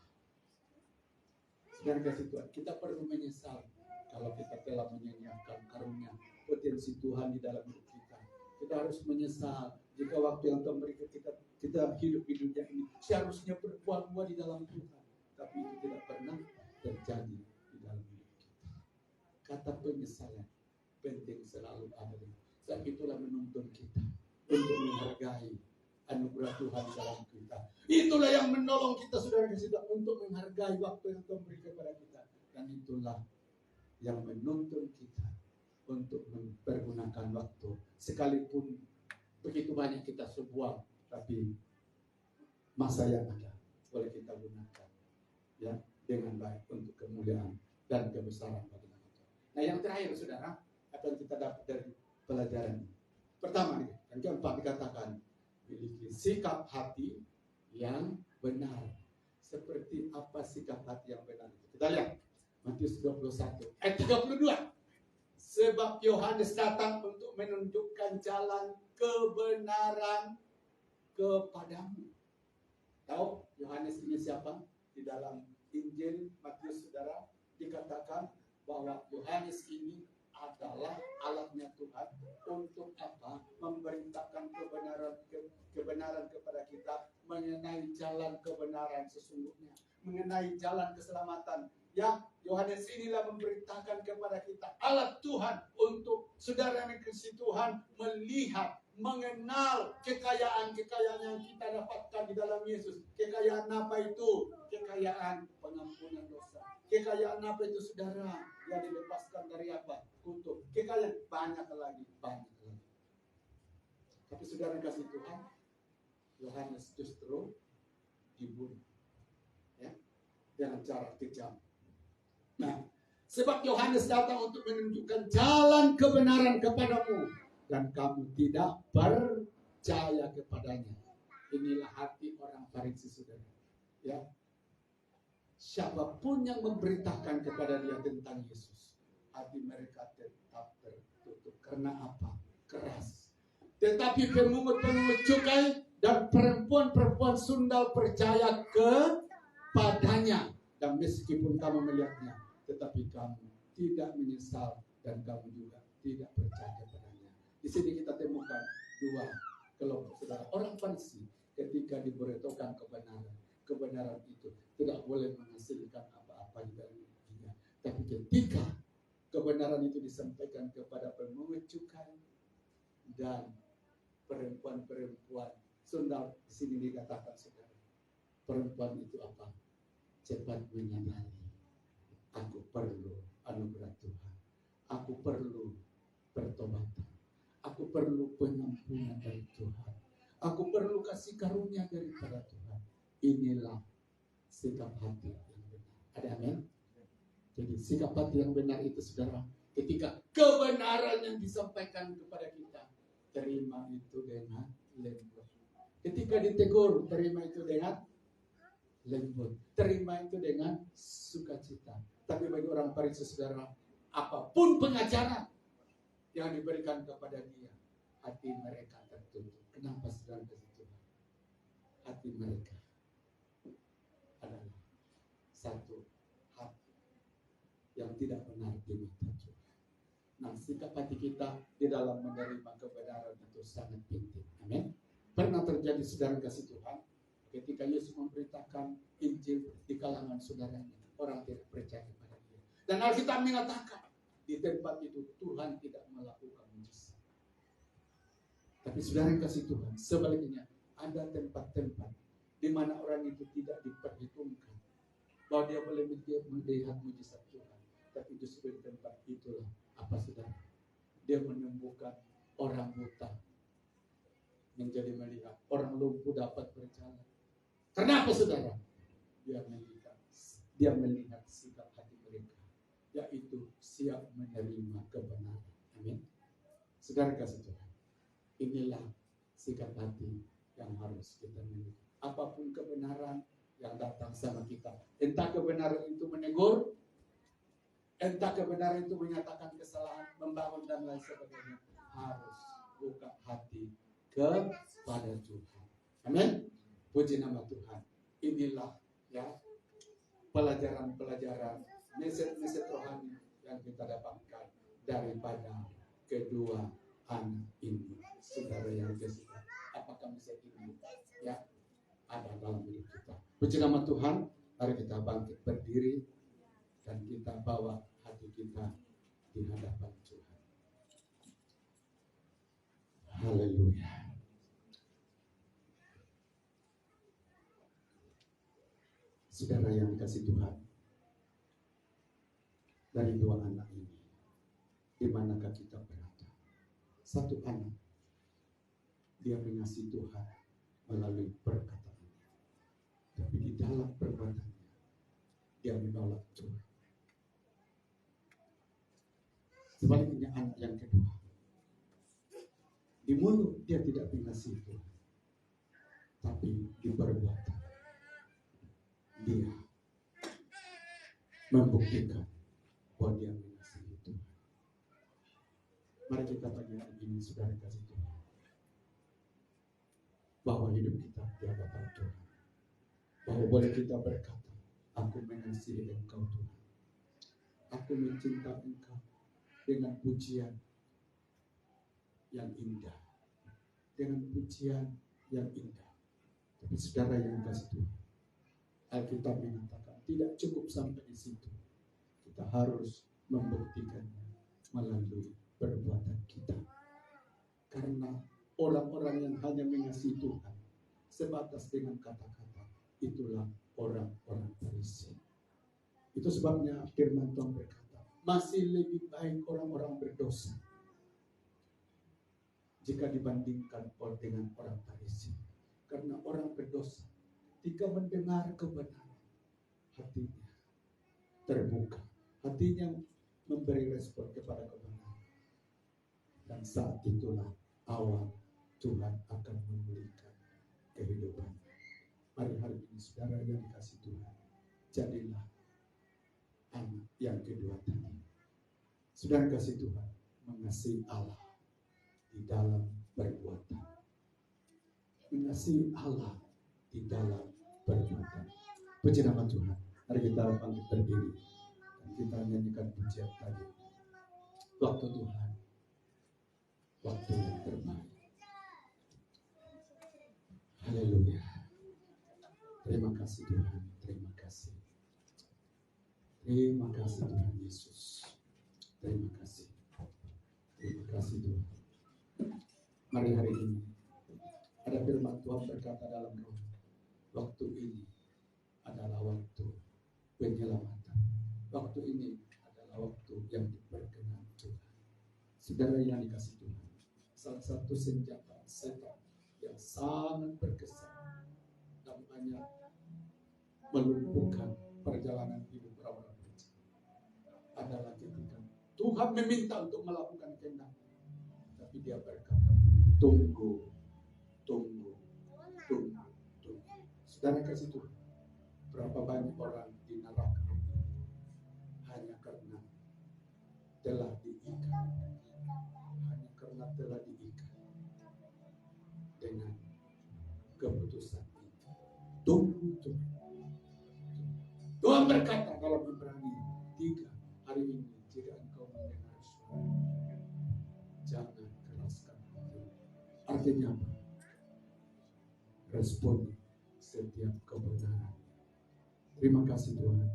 Saudara kasih Tuhan, kita perlu menyesal kalau kita telah menyanyiakan karunia potensi Tuhan di dalam hidup kita. Kita harus menyesal jika waktu yang Tuhan berikan kita hidup di dunia ini seharusnya berbuah-buah di dalam Tuhan, tapi itu tidak pernah terjadi di dalam hidup kita. Kata penyesalan penting selalu ada. Sebab itulah menuntun kita untuk menghargai anugerah Tuhan di dalam kita. Itulah yang menolong kita saudara kasih untuk menghargai waktu yang Tuhan berikan kepada kita, dan itulah yang menuntun kita untuk mempergunakan waktu, sekalipun begitu banyak kita sebuang, tapi masa yang ada boleh kita gunakan, ya, dengan baik untuk kemuliaan dan kebesaran bagi nama Tuhan. Nah, yang terakhir saudara, apa yang kita dapat dari pelajaran ini? Pertama, yang keempat dikatakan miliki sikap hati yang benar. Seperti apa sikap hati yang benar? Kita lihat Matius 21 ayat 32. Sebab Yohanes datang untuk menunjukkan jalan kebenaran kepadamu. Tahu Yohanes ini siapa? Di dalam Injil Matius saudara dikatakan bahwa Yohanes ini adalah alatnya Tuhan untuk apa? Memberitakan kebenaran kepada kita mengenai jalan kebenaran sesungguhnya, mengenai jalan keselamatan. Ya, Yohanes inilah memberitakan kepada kita alat Tuhan untuk saudara yang dikasihi Tuhan melihat, mengenal kekayaan-kekayaan yang kita dapatkan di dalam Yesus. Kekayaan apa itu? Kekayaan pengampunan dosa. Kekayaan apa itu saudara? Yang dilepaskan dari apa? Kutuk. Kekayaan banyak lagi. Tapi saudara kasih Tuhan, Yohanes justru dibunuh, ya, dengan cara kejam. Nah, sebab Yohanes datang untuk menunjukkan jalan kebenaran kepadamu, dan kamu tidak percaya kepadanya. Inilah hati orang Farisi saudara, ya. Siapapun yang memberitakan kepada dia tentang Yesus, hati mereka tetap tertutup. Karena apa? Keras. Tetapi pemungut-pemungut cukai dan perempuan-perempuan sundal percaya kepadanya. Dan meskipun kamu melihatnya, tetapi kamu tidak menyesal dan kamu juga tidak percaya kepadanya. Di sini kita temukan dua kelompok saudara. Orang Farisi ketika diberitakan kebenaran. Kebenaran itu tidak boleh menghasilkan apa-apa di dalam dirinya. Tapi ketika kebenaran itu disampaikan kepada pemungut cukai dan perempuan-perempuan sundal, di sini dikatakan saudara, perempuan itu apa? Cepat menyadari, aku perlu anugerah Tuhan, aku perlu pertobatan, aku perlu pengampunan dari Tuhan, aku perlu kasih karunia daripada Tuhan. Inilah sikap hati yang benar. Ada amin? Jadi sikap hati yang benar itu saudara, ketika kebenaran yang disampaikan kepada kita, terima itu dengan lembut. Ketika ditegur, terima itu dengan lembut. Terima itu dengan sukacita. Tapi bagi orang Farisi saudara, apapun pengajaran yang diberikan kepada dia, hati mereka tertutup. Kenapa saudara begitu? Hati mereka adalah satu hati yang tidak benar di mata Tuhan. Nah, sikap hati kita di dalam menerima kebenaran itu sangat penting. Amin. Pernah terjadi saudara kasih Tuhan, ketika Yesus memberitakan Injil di kalangan saudaranya, orang tidak percaya kepada dia. Dan Alkitab mengatakan di tempat itu Tuhan tidak melakukan mujizat. Tapi saudara kasih Tuhan, sebaliknya ada tempat-tempat di mana orang itu tidak diperhitungkan bahwa dia boleh melihat mujizat Tuhan. Tapi justru di tempat itulah apa saudara? Dia menyembuhkan orang buta menjadi melihat, orang lumpuh dapat berjalan. Kenapa saudara? Dia melihat sikap hati mereka, yaitu siap menerima kebenaran. Amin. Saudara kasih Tuhan, inilah sikap hati yang harus kita miliki. Apapun kebenaran yang datang sama kita, entah kebenaran itu menegur, entah kebenaran itu menyatakan kesalahan, membangun dan lain sebagainya, harus buka hati kepada Tuhan. Amin. Puji nama Tuhan. Inilah ya pelajaran-pelajaran, mesej-mesej rohani yang kita dapatkan daripada kedua anak ini. Saudara yang kasih, apakah mesej ini ya ada dalam hidup kita? Puji nama Tuhan. Mari kita bangkit berdiri dan kita bawa hati kita di hadapan Tuhan. Haleluya. Saudara yang dikasih Tuhan, dari dua anak ini, di manakah kita berada? Satu anak, dia mengasihi Tuhan melalui perkataannya, tapi di dalam perbuatannya, dia menolak Tuhan. Sebaliknya anak yang kedua, di mulut dia tidak mengasihi Tuhan, tapi di perbuatan dia membuktikan bahwa dia mengasihi Tuhan. Mari kita pagi hari ini saudara kasih Tuhan, bahwa hidup kita di hadapan Tuhan, bahwa boleh kita berkata, aku mengasihi Engkau Tuhan, aku mencintai Engkau dengan pujian yang indah, dengan pujian yang indah. Tapi saudara yang kasih Tuhan, Alkitab mengatakan tidak cukup sampai di situ. Kita harus membuktikannya melalui perbuatan kita. Karena orang-orang yang hanya mengasihi Tuhan sebatas dengan kata-kata, itulah orang-orang Farisi. Itu sebabnya firman Tuhan berkata, masih lebih baik orang-orang berdosa jika dibandingkan dengan orang Farisi. Karena orang berdosa ketika mendengar kebenaran, hatinya terbuka, hatinya memberi respon kepada kebenaran, dan saat itulah awal Tuhan akan memulihkan kehidupan. Mari hari ini saudara yang dikasih Tuhan, jadilah anak yang kedua tadi. Saudara kasih Tuhan, mengasihi Allah di dalam perbuatan, mengasihi Allah di dalam perbuatan. Puji nama Tuhan. Mari kita bangkit berdiri dan kita nyanyikan pujian tadi. Waktu Tuhan, waktu yang terbaik. Haleluya. Terima kasih Tuhan. Terima kasih. Terima kasih Tuhan Yesus. Terima kasih. Terima kasih Tuhan. Mari hari ini ada firman Tuhan berkata dalam roh. Waktu ini adalah waktu penyelamatan. Waktu ini adalah waktu yang diperkenan Tuhan. Saudara yang dikasih Tuhan, salah satu senjata setan yang sangat berkesan dan banyak melumpuhkan perjalanan hidup orang-orang percaya adalah ketika Tuhan meminta untuk melakukan kehendak, tapi dia berkata, tunggu. Saudara kasih Tuhan, berapa banyak orang di neraka hanya karena telah diikat dengan keputusan ini. Tunggu. Tuhan berkata dalam Ibrani 3 hari ini, jika engkau mendengar suara, jangan keraskan hati. Artinya apa? Respon setiap kebenaran. Terima kasih Tuhan.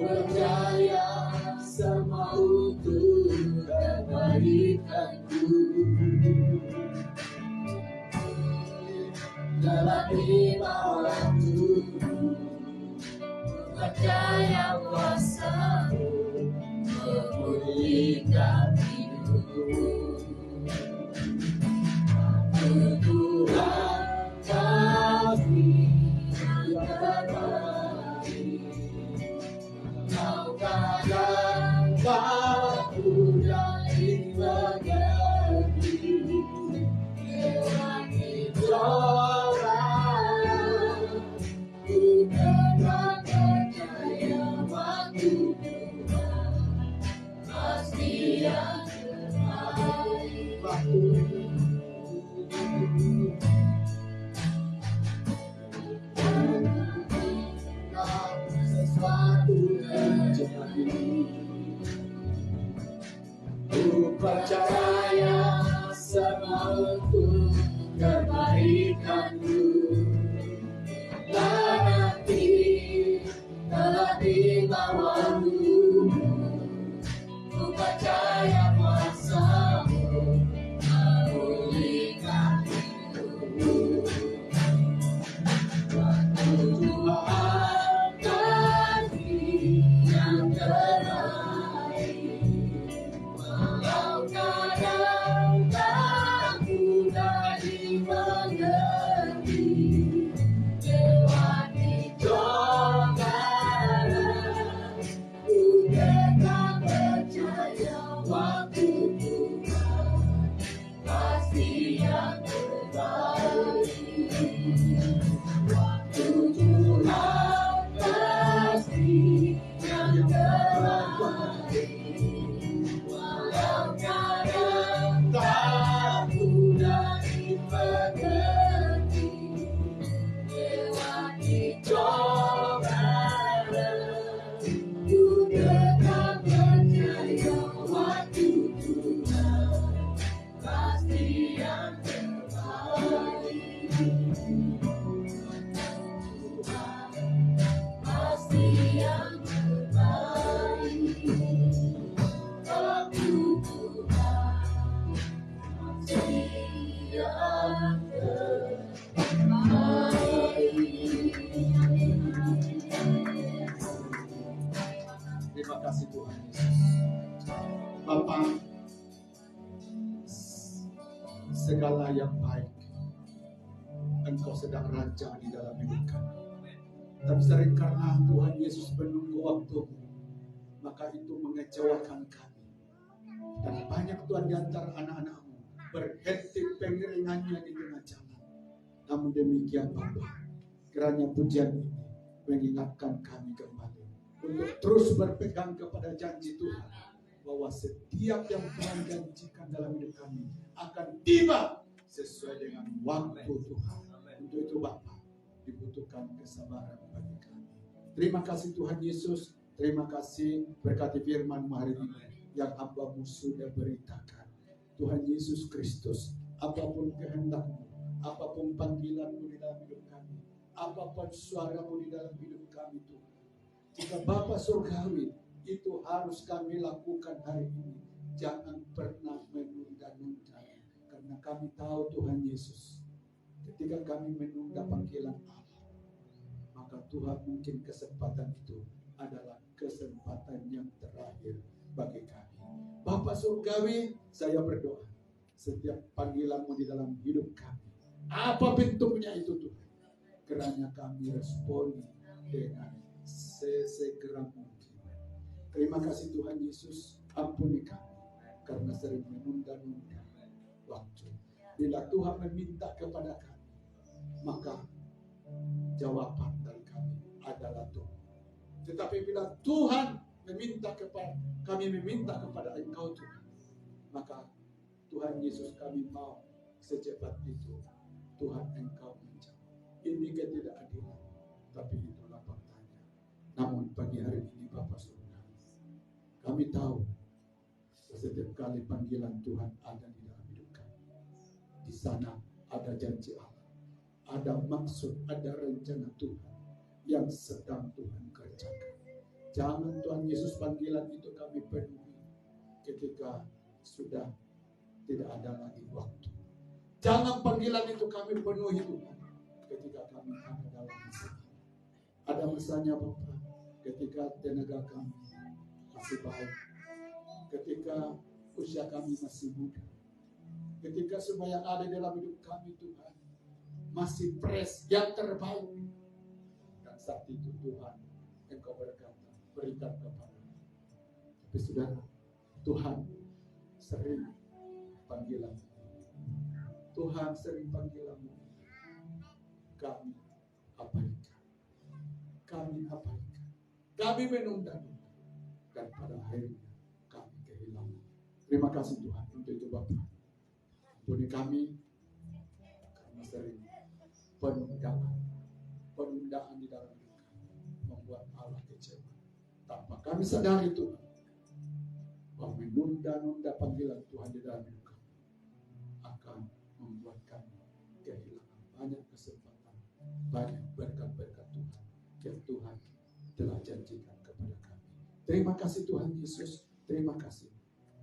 Percaya sama untuk kebaikanku dalam 5 waktu. Percaya kuasamu memulihkan hidupku. Tuhan kami yang terbaik, Kau kadang aku dari mengerti lewati coba, ku tetap percaya waktu Tuhan pasti yang terbaik. Sesuatu terjadi, ku percaya semua untuk kebaikanku. Dan nanti telah dibawamu, ku percaya kuasamu memulihkan hidupku. Waktu Tuhan kasih yang terbaik, walau kadang tak mudah dimengerti, lewati cobaan, ku tetap percaya waktu Tuhan pasti yang terbaik. Waktu Tuhan pasti yang terbaik, walau kadang tak mudah dimengerti, lewati cobaan, ku tetap percaya waktu Tuhan pasti yang terbaik. Pasti yang terbaik. Waktu Tuhan pasti yang terbaik. Terima kasih Tuhan Yesus. Bapa, segala yang baik Engkau sedang rancang di dalam hidup kami. Tapi sering karena Tuhan Yesus menunggu waktu-Mu, maka itu mengecewakan kami. Dan banyak Tuhan di antara anak-anak-Mu berhenti pengiringannya di tengah jalan. Namun demikian Bapa, Kiranya pujian ini mengingatkan kami kembali untuk terus berpegang kepada janji Tuhan, bahwa setiap yang Tuhan janjikan dalam hidup kami akan tiba sesuai dengan waktu Tuhan. Untuk itu Bapa, dibutuhkan kesabaran bagi kami. Terima kasih Tuhan Yesus. Terima kasih berkati firman-Mu hari ini yang hamba-Mu sudah beritakan. Tuhan Yesus Kristus, apapun kehendak-Mu, apapun panggilan-Mu di dalam hidup kami, apapun suara-Mu di dalam hidup kami Tuhan, jika Bapa surgawi itu harus kami lakukan hari ini, jangan pernah menunda-nunda, karena kami tahu Tuhan Yesus, ketika kami menunda panggilan Allah, maka Tuhan mungkin kesempatan itu adalah kesempatan yang terakhir bagi kami. Bapa surgawi, saya berdoa setiap panggilan-Mu di dalam hidup kami, apa bentuknya itu Tuhan, kiranya kami responi dengan sesegera mungkin. Terima kasih Tuhan Yesus, ampuni kami karena sering menunda-nunda waktu. Bila Tuhan meminta kepada kami, maka jawaban dari kami adalah Tuhan. Tetapi bila Tuhan meminta kepada kami, meminta kepada Engkau Tuhan, maka Tuhan Yesus, kami mau secepat itu Tuhan Engkau menjawab. Ini ketidakadilan, tapi itulah faktanya. Namun pagi hari ini Bapa Surga, kami tahu setiap kali panggilan Tuhan ada di dalam hidup kami, di sana ada janji Allah, ada maksud, ada rencana Tuhan yang sedang Tuhan kerjakan. Jangan Tuhan Yesus panggilan itu kami penuhi ketika sudah tidak ada lagi waktu. Jangan panggilan itu kami penuhi Tuhan ketika kami ada dalam masa. Ada masanya Bapak, ketika tenaga kami masih baik, ketika usia kami masih muda, ketika semua yang ada dalam hidup kami Tuhan masih fresh, yang terbaik. Dan saat itu Tuhan Engkau berkata, berikan kepada. Tapi saudara, Tuhan sering panggilan, Tuhan sering panggilanmu, kami abaikan, kami menunda-nunda, dan pada akhirnya kami kehilangan. Terima kasih Tuhan untuk itu Bapak. Ampuni kami karena sering penundaan di dalam hidup kami membuat Allah kecewa. Tanpa kami sadari Tuhan, bahwa menunda-nunda panggilan Tuhan di dalam hidup kami akan membuat kami kehilangan banyak kesempatan, banyak berkat-berkat Tuhan yang Tuhan telah janjikan kepada kami. Terima kasih Tuhan Yesus, terima kasih.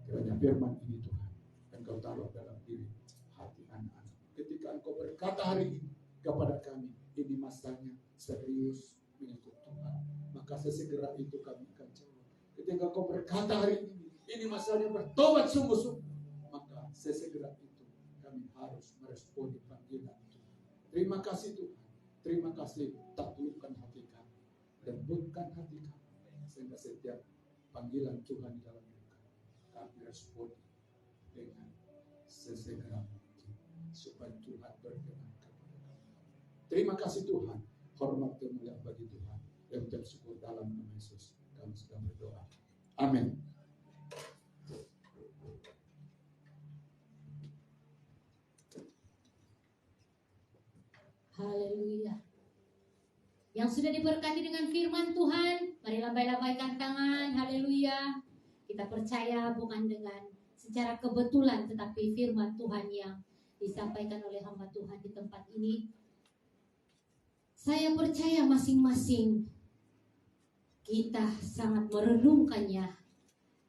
Kiranya firman ini Tuhan Engkau taruh dalam diri hati anak-anak. Ketika Engkau berkata hari ini kepada kami, ini masanya serius mengikut Tuhan, maka sesegera itu kami akan jawab. Ketika Engkau berkata hari ini masanya bertobat sungguh-sungguh, maka sesegera itu kami harus meresponi panggilan Tuhan. Terima kasih Tuhan, terima kasih. Taklukkan hati kami, lembutkan hati kami, sehingga setiap panggilan Tuhan di dalam hidup kami responi dengan sesegera mungkin, supaya Tuhan berkenan kepada kami. Terima kasih Tuhan, hormat kemuliaan bagi Tuhan, yang ucap syukur dalam nama Yesus kami sudah berdoa. Amin. Haleluya. Yang sudah diberkati dengan firman Tuhan, mari lambai-lambaikan tangan. Haleluya. Kita percaya bukan dengan secara kebetulan, tetapi firman Tuhan yang disampaikan oleh hamba Tuhan di tempat ini. Saya percaya masing-masing kita sangat merenungkannya.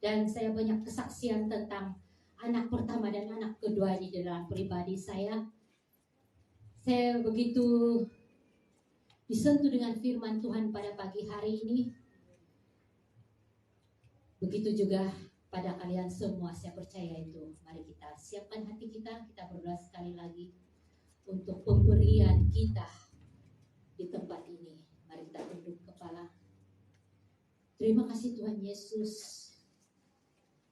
Dan saya banyak kesaksian tentang anak pertama dan anak kedua di dalam pribadi saya. Saya begitu disentuh dengan firman Tuhan pada pagi hari ini. Begitu juga pada kalian semua, saya percaya itu. Mari kita siapkan hati kita berdoa sekali lagi untuk pemberian kita di tempat ini. Mari kita tunduk kepala. Terima kasih Tuhan Yesus,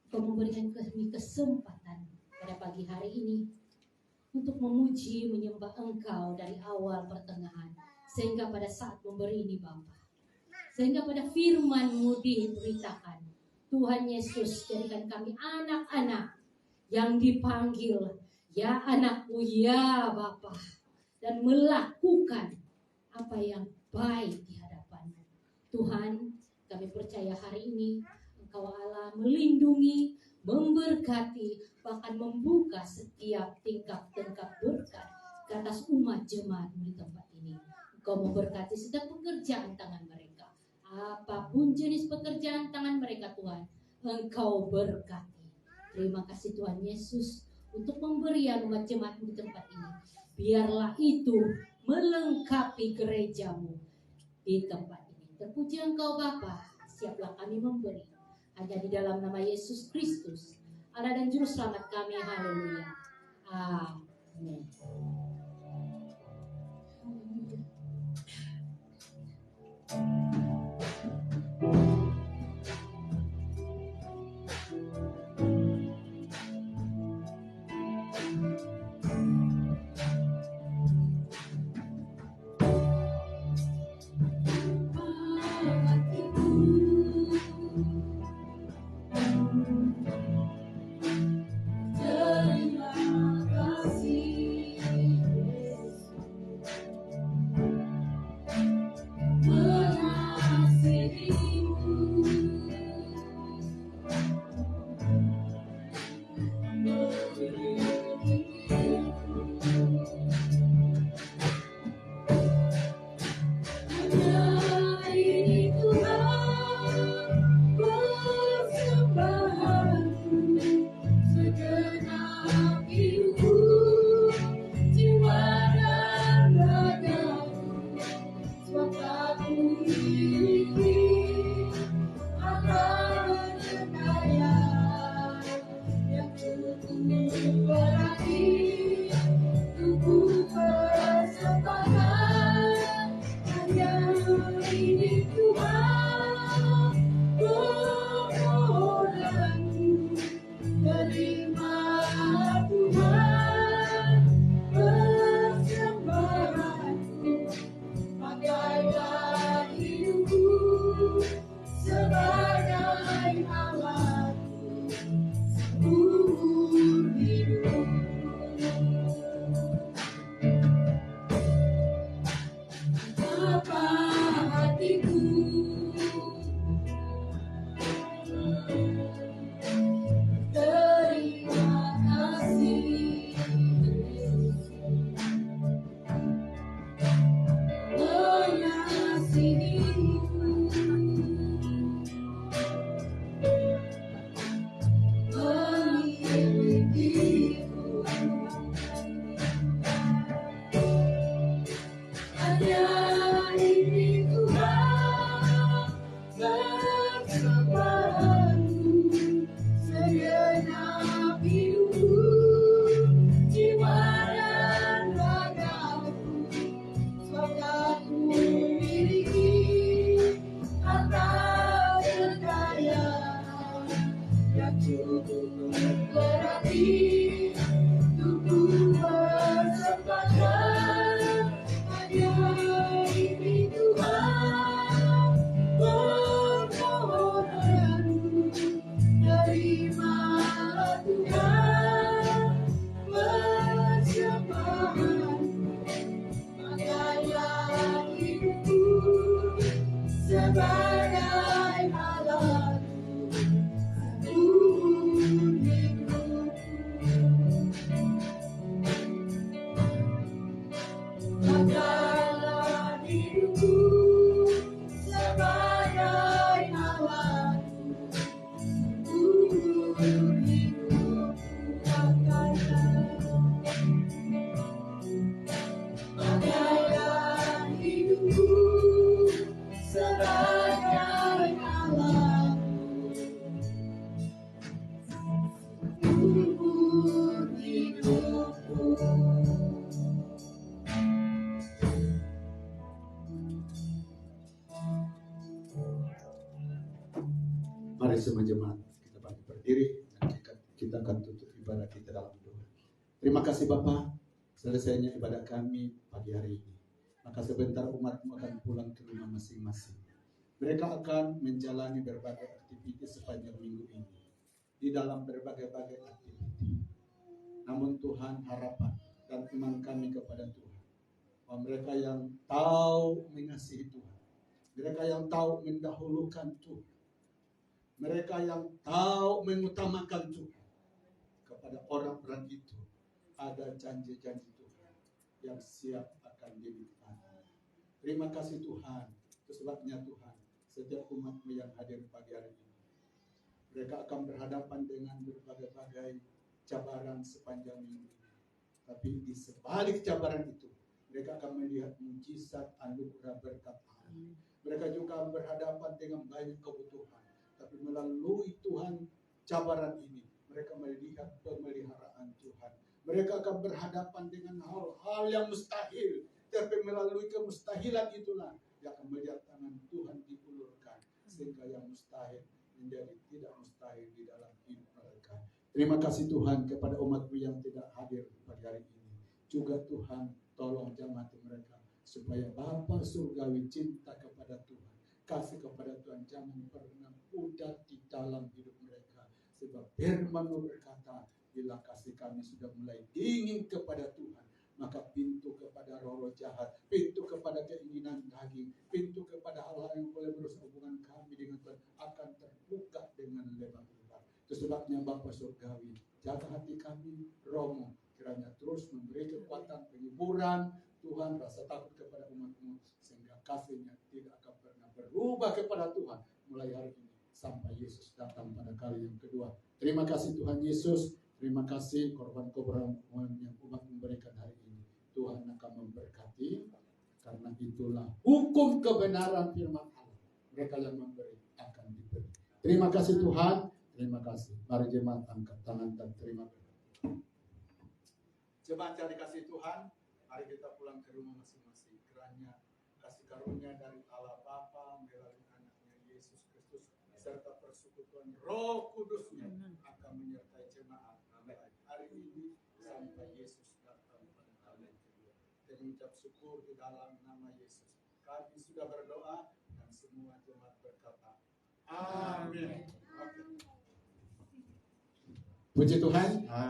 Kau memberikan kami kesempatan pada pagi hari ini untuk memuji, menyembah Engkau dari awal, pertengahan, Sehingga pada saat memberi ini Bapa, sehingga pada firman-Mu diberitakan, Tuhan Yesus, jadikan kami anak-anak yang dipanggil, ya anakku, ya Bapa, dan melakukan apa yang baik di hadapan-Mu. Tuhan, kami percaya hari ini Engkau Allah melindungi, memberkati, bahkan membuka setiap tingkap-tingkap berkat ke atas umat jemaat-Mu di tempat ini. Engkau memberkati setiap pekerjaan tangan mereka, apapun jenis pekerjaan tangan mereka Tuhan, Engkau berkati. Terima kasih Tuhan Yesus untuk pemberian umat jemaat-Mu di tempat ini. Biarlah itu melengkapi gereja-Mu di tempat ini. Terpuji Engkau Bapa, siaplah kami memberi. Hanya di dalam nama Yesus Kristus, Allah dan Juru Selamat kami. Haleluya. Amin. Mari semua jemaat kita bangkit berdiri dan kita akan tutup ibadah kita dalam doa. Terima kasih Bapa, selesainya ibadah kami pagi hari ini. maka sebentar umatmu akan pulang ke rumah masing-masing. Mereka akan menjalani berbagai aktivitas sepanjang minggu ini, di dalam berbagai-bagai aktivitas. Namun Tuhan, harapan dan iman kami kepada Tuhan, bahwa mereka yang tahu mengasihi Tuhan, mereka yang tahu mendahulukan Tuhan, mereka yang tahu mengutamakan Tuhan, kepada orang-orang itu ada janji-janji Tuhan yang siap akan dinikmati. Terima kasih Tuhan. Itu sebabnya Tuhan, setiap umat-Mu yang hadir pagi hari ini, mereka akan berhadapan dengan berbagai-bagai cabaran sepanjang minggu ini. Tapi di sebalik cabaran itu, mereka akan melihat mujizat anugerah berkat Allah. Mereka juga berhadapan dengan banyak kebutuhan. Tapi melalui Tuhan cabaran ini, mereka melihat pemeliharaan Tuhan. Mereka akan berhadapan dengan hal-hal yang mustahil. Tapi melalui kemustahilan itulah, dia akan melihat tangan Tuhan diulurkan. Sehingga yang mustahil menjadi tidak mustahil di dalam hidup mereka. Terima kasih Tuhan kepada umat-Mu yang tidak hadir pada hari ini. Juga Tuhan, tolong jamati mereka supaya Bapa surgawi cinta kepada Tuhan, kasih kepada Tuhan jangan pernah pudar di dalam hidup mereka. Sebab firman-Mu berkata, bila kasih kami sudah mulai dingin kepada Tuhan, maka pintu kepada roh-roh jahat, pintu kepada keinginan daging, pintu kepada hal-hal yang boleh merusak hubungan kami dengan Tuhan akan terbuka dengan lebar-lebar. Itu sebabnya Bapa surgawi, jaga hati kami, roh-Mu kiranya terus memberi kekuatan, penghiburan, Tuhan, rasa takut kepada umat-Mu, sehingga kasih-Nya tidak akan pernah berubah kepada Tuhan mulai hari ini sampai Yesus datang pada kali yang kedua. Terima kasih Tuhan Yesus, terima kasih korban-korban yang umat memberikan hari ini. Tuhan akan memberkati, karena itulah hukum kebenaran firman Allah. Mereka yang memberi akan diberi. Terima kasih Tuhan, terima kasih. Mari jemaat angkat tangan dan terima kasih. Jemaat yang dikasih Tuhan, mari kita pulang ke rumah masing-masing. Kiranya kasih karunia dari Allah Bapa melalui anaknya Yesus Kristus serta persekutuan Roh Kudus-Nya akan menyertai jemaat hari ini sampai Yesus datang pada kali yang kedua. Dengan ucap syukur di dalam nama Yesus, kami sudah berdoa dan semua jemaat berkata, Amin. Puji Tuhan.